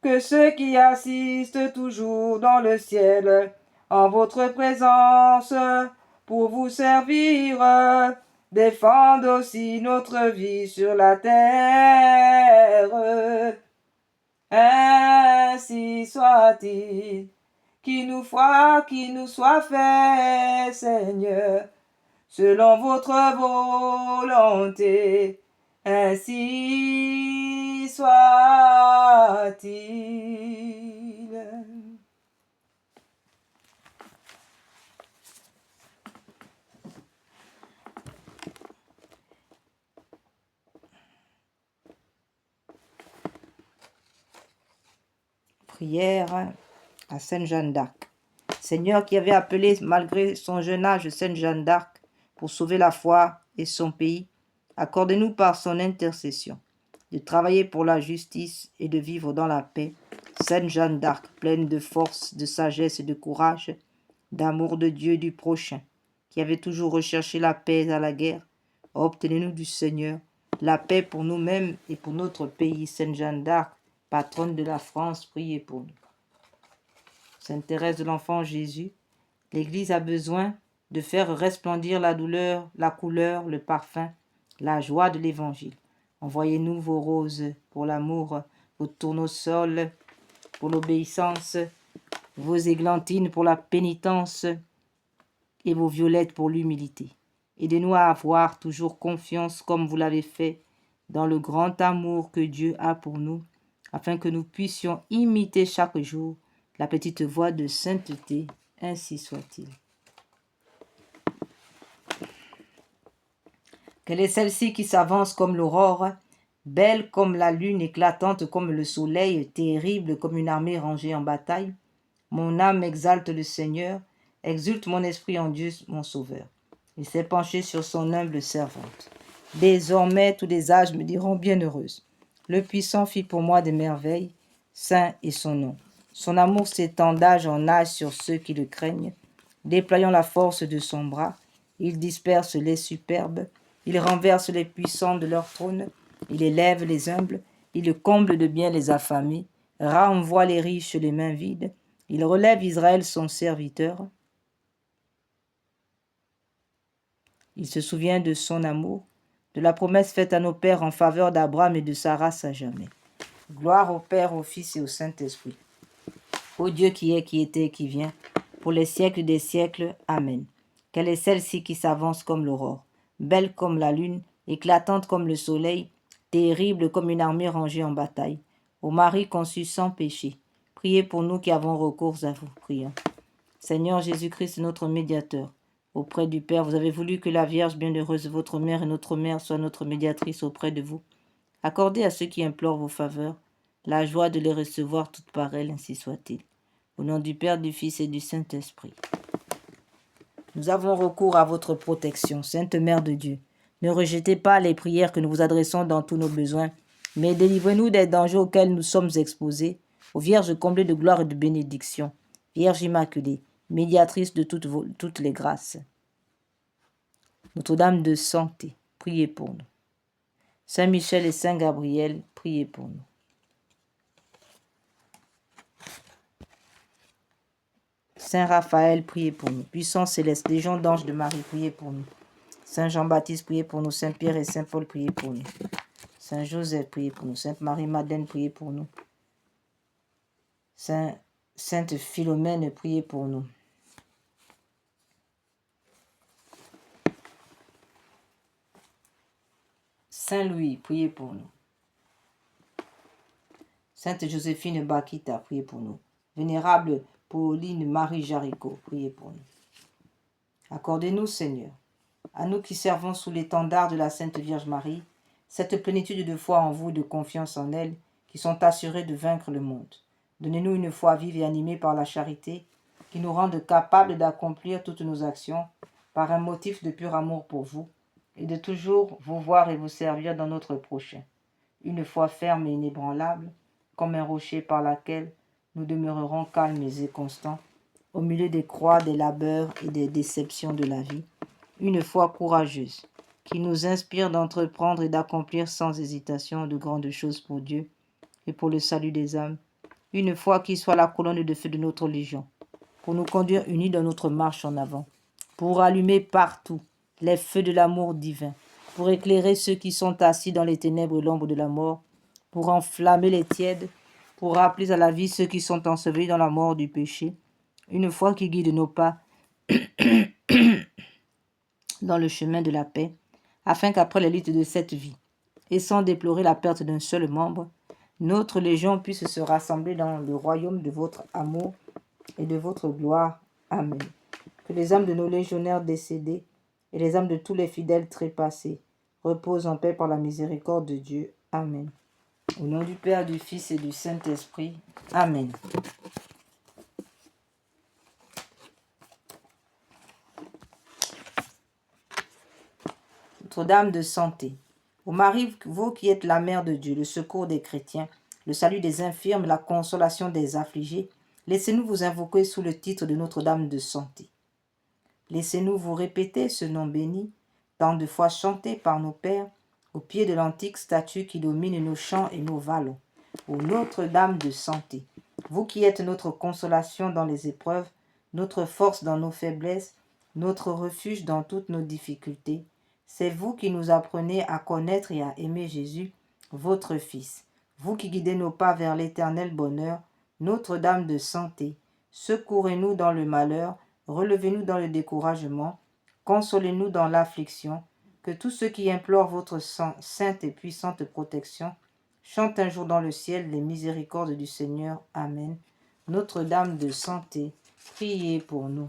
que ceux qui assistent toujours dans le ciel en votre présence pour vous servir défendent aussi notre vie sur la terre. Ainsi soit-il, qui nous soit fait, Seigneur, selon votre volonté. Ainsi soit-il. Prière à Sainte Jeanne d'Arc. Seigneur qui avait appelé malgré son jeune âge Sainte Jeanne d'Arc pour sauver la foi et son pays, accordez-nous par son intercession de travailler pour la justice et de vivre dans la paix. Sainte Jeanne d'Arc, pleine de force, de sagesse et de courage, d'amour de Dieu et du prochain, qui avait toujours recherché la paix à la guerre, obtenez-nous du Seigneur la paix pour nous-mêmes et pour notre pays. Sainte Jeanne d'Arc, patronne de la France, priez pour nous. Sainte Thérèse de l'Enfant Jésus, l'Église a besoin de faire resplendir la douleur, la couleur, le parfum, la joie de l'Évangile. Envoyez-nous vos roses pour l'amour, vos tournesols pour l'obéissance, vos églantines pour la pénitence et vos violettes pour l'humilité. Aidez-nous à avoir toujours confiance comme vous l'avez fait dans le grand amour que Dieu a pour nous, afin que nous puissions imiter chaque jour la petite voix de sainteté. Ainsi soit-il. Quelle est celle-ci qui s'avance comme l'aurore, belle comme la lune, éclatante comme le soleil, terrible comme une armée rangée en bataille? Mon âme exalte le Seigneur, exulte mon esprit en Dieu, mon Sauveur. Il s'est penché sur son humble servante. Désormais, tous les âges me diront bienheureuse. Le Puissant fit pour moi des merveilles, saint est son nom. Son amour s'étend d'âge en âge sur ceux qui le craignent. Déployant la force de son bras, il disperse les superbes, il renverse les puissants de leur trône, il élève les humbles, il comble de bien les affamés, renvoie les riches les mains vides, il relève Israël son serviteur. Il se souvient de son amour, de la promesse faite à nos pères en faveur d'Abraham et de sa race à jamais. Gloire au Père, au Fils et au Saint-Esprit. Ô Dieu qui est, qui était et qui vient, pour les siècles des siècles. Amen. Quelle est celle-ci qui s'avance comme l'aurore, belle comme la lune, éclatante comme le soleil, terrible comme une armée rangée en bataille? Ô Marie conçue sans péché, priez pour nous qui avons recours à vous. Prions. Seigneur Jésus-Christ, notre médiateur, auprès du Père. Vous avez voulu que la Vierge bienheureuse, votre mère et notre mère, soit notre médiatrice auprès de vous. Accordez à ceux qui implorent vos faveurs la joie de les recevoir toutes par elle, ainsi soit-il. Au nom du Père, du Fils et du Saint-Esprit. Nous avons recours à votre protection, Sainte Mère de Dieu. Ne rejetez pas les prières que nous vous adressons dans tous nos besoins, mais délivrez-nous des dangers auxquels nous sommes exposés, ô Vierge comblée de gloire et de bénédiction, Vierge Immaculée, médiatrice de toutes les grâces. Notre-Dame de santé, priez pour nous. Saint Michel et Saint Gabriel, priez pour nous. Saint Raphaël, priez pour nous. Puissance céleste, légion d'anges de Marie, priez pour nous. Saint Jean-Baptiste, priez pour nous. Saint Pierre et Saint Paul, priez pour nous. Saint Joseph, priez pour nous. Sainte Marie-Madeleine, priez pour nous. Sainte Philomène, priez pour nous. Saint Louis, priez pour nous. Sainte Joséphine Bakita, priez pour nous. Vénérable Pauline Marie Jaricot, priez pour nous. Accordez-nous, Seigneur, à nous qui servons sous l'étendard de la Sainte Vierge Marie, cette plénitude de foi en vous et de confiance en elle, qui sont assurés de vaincre le monde. Donnez-nous une foi vive et animée par la charité, qui nous rende capables d'accomplir toutes nos actions par un motif de pur amour pour vous, et de toujours vous voir et vous servir dans notre prochain. Une foi ferme et inébranlable, comme un rocher par laquelle nous demeurerons calmes et constants, au milieu des croix, des labeurs et des déceptions de la vie. Une foi courageuse, qui nous inspire d'entreprendre et d'accomplir sans hésitation de grandes choses pour Dieu et pour le salut des âmes. Une foi qui soit la colonne de feu de notre légion, pour nous conduire unis dans notre marche en avant, pour allumer partout les feux de l'amour divin, pour éclairer ceux qui sont assis dans les ténèbres et l'ombre de la mort, pour enflammer les tièdes, pour rappeler à la vie ceux qui sont ensevelis dans la mort du péché. Une foi qui guide nos pas dans le chemin de la paix, afin qu'après les luttes de cette vie, et sans déplorer la perte d'un seul membre, notre légion puisse se rassembler dans le royaume de votre amour et de votre gloire. Amen. Que les âmes de nos légionnaires décédés et les âmes de tous les fidèles trépassés reposent en paix par la miséricorde de Dieu. Amen. Au nom du Père, du Fils et du Saint-Esprit. Amen. Notre-Dame de santé. Ô Marie, vous qui êtes la mère de Dieu, le secours des chrétiens, le salut des infirmes, la consolation des affligés, laissez-nous vous invoquer sous le titre de Notre-Dame de santé. Laissez-nous vous répéter ce nom béni, tant de fois chanté par nos pères, au pied de l'antique statue qui domine nos champs et nos vallons. Ô Notre-Dame de santé, vous qui êtes notre consolation dans les épreuves, notre force dans nos faiblesses, notre refuge dans toutes nos difficultés, c'est vous qui nous apprenez à connaître et à aimer Jésus, votre Fils. Vous qui guidez nos pas vers l'éternel bonheur, Notre-Dame de santé, secourez-nous dans le malheur, relevez-nous dans le découragement, consolez-nous dans l'affliction, que tous ceux qui implorent votre sainte et puissante protection chantent un jour dans le ciel les miséricordes du Seigneur. Amen. Notre-Dame de santé, priez pour nous.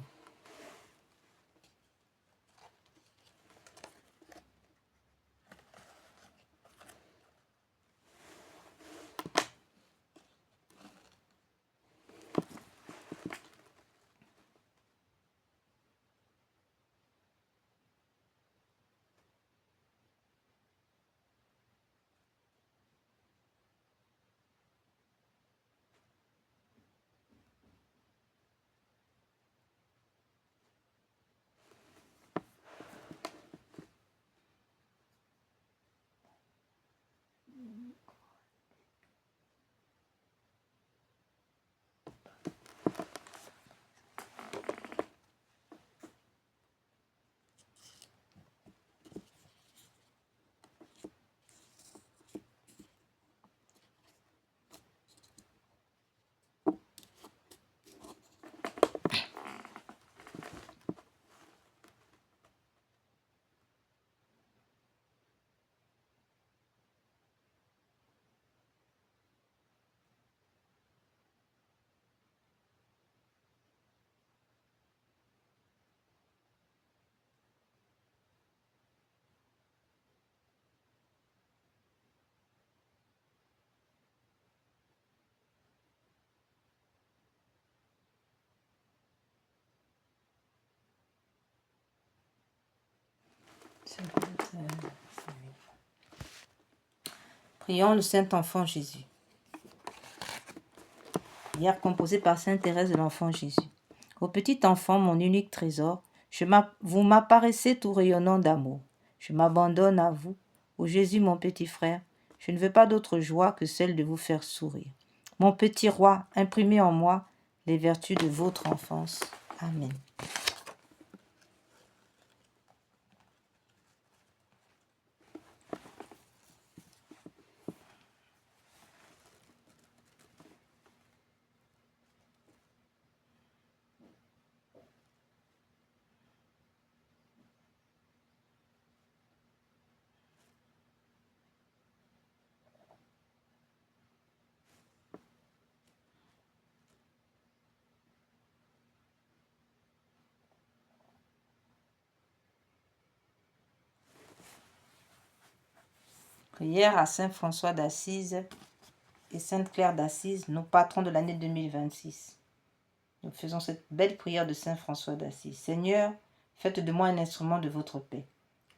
Prions le Saint-Enfant Jésus. Prière composée par Sainte Thérèse de l'Enfant Jésus. Ô petit enfant, mon unique trésor, vous m'apparaissez tout rayonnant d'amour. Je m'abandonne à vous. Ô Jésus, mon petit frère, je ne veux pas d'autre joie que celle de vous faire sourire. Mon petit roi, imprimez en moi les vertus de votre enfance. Amen. Prière à Saint François d'Assise et Sainte Claire d'Assise, nos patrons de l'année 2026. Nous faisons cette belle prière de Saint François d'Assise. Seigneur, faites de moi un instrument de votre paix.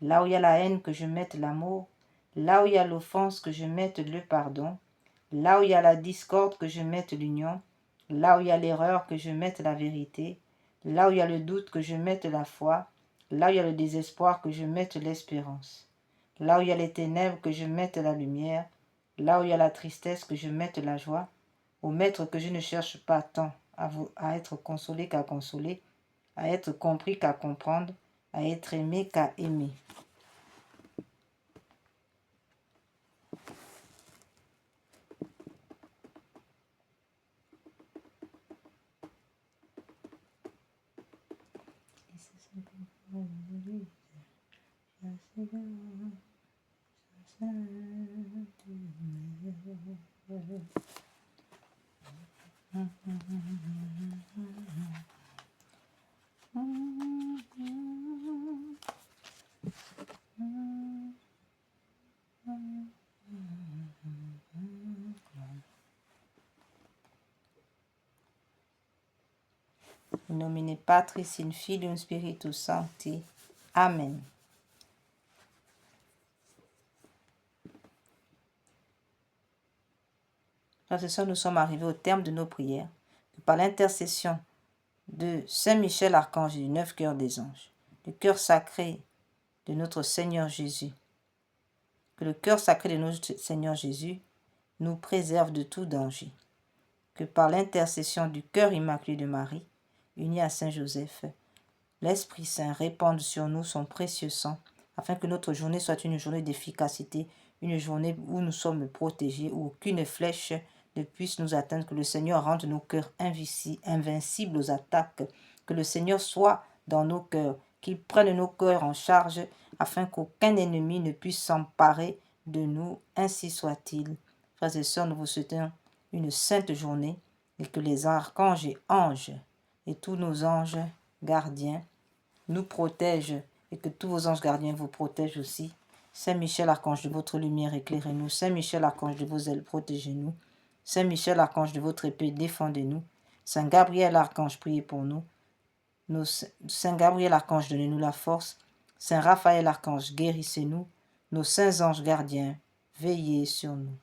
Là où il y a la haine, que je mette l'amour. Là où il y a l'offense, que je mette le pardon. Là où il y a la discorde, que je mette l'union. Là où il y a l'erreur, que je mette la vérité. Là où il y a le doute, que je mette la foi. Là où il y a le désespoir, que je mette l'espérance. Là où il y a les ténèbres, que je mette la lumière. Là où il y a la tristesse, que je mette la joie. Ô Maître, que je ne cherche pas tant à être consolé qu'à consoler, à être compris qu'à comprendre, à être aimé qu'à aimer. In nomine Patris, in Filium Spiritus Sancti. Amen. Frères et sœurs, nous sommes arrivés au terme de nos prières. Que par l'intercession de Saint Michel Archange et du 9 cœurs des anges, le cœur sacré de notre Seigneur Jésus, que le cœur sacré de notre Seigneur Jésus nous préserve de tout danger. Que par l'intercession du cœur immaculé de Marie, uni à Saint Joseph, l'Esprit Saint répande sur nous son précieux sang, afin que notre journée soit une journée d'efficacité, une journée où nous sommes protégés, où aucune flèche ne puisse nous atteindre, que le Seigneur rende nos cœurs invincibles aux attaques, que le Seigneur soit dans nos cœurs, qu'il prenne nos cœurs en charge, afin qu'aucun ennemi ne puisse s'emparer de nous, ainsi soit-il. Frères et sœurs, nous vous souhaitons une sainte journée, et que les archanges et anges, et tous nos anges gardiens, nous protègent, et que tous vos anges gardiens vous protègent aussi. Saint Michel, archange de votre lumière, éclairez-nous. Saint Michel, archange de vos ailes, protégez-nous. Saint Michel, archange de votre épée, défendez-nous. Saint Gabriel, archange, priez pour nous. Saint Gabriel, archange, donnez-nous la force. Saint Raphaël, archange, guérissez-nous. Nos saints anges gardiens, veillez sur nous.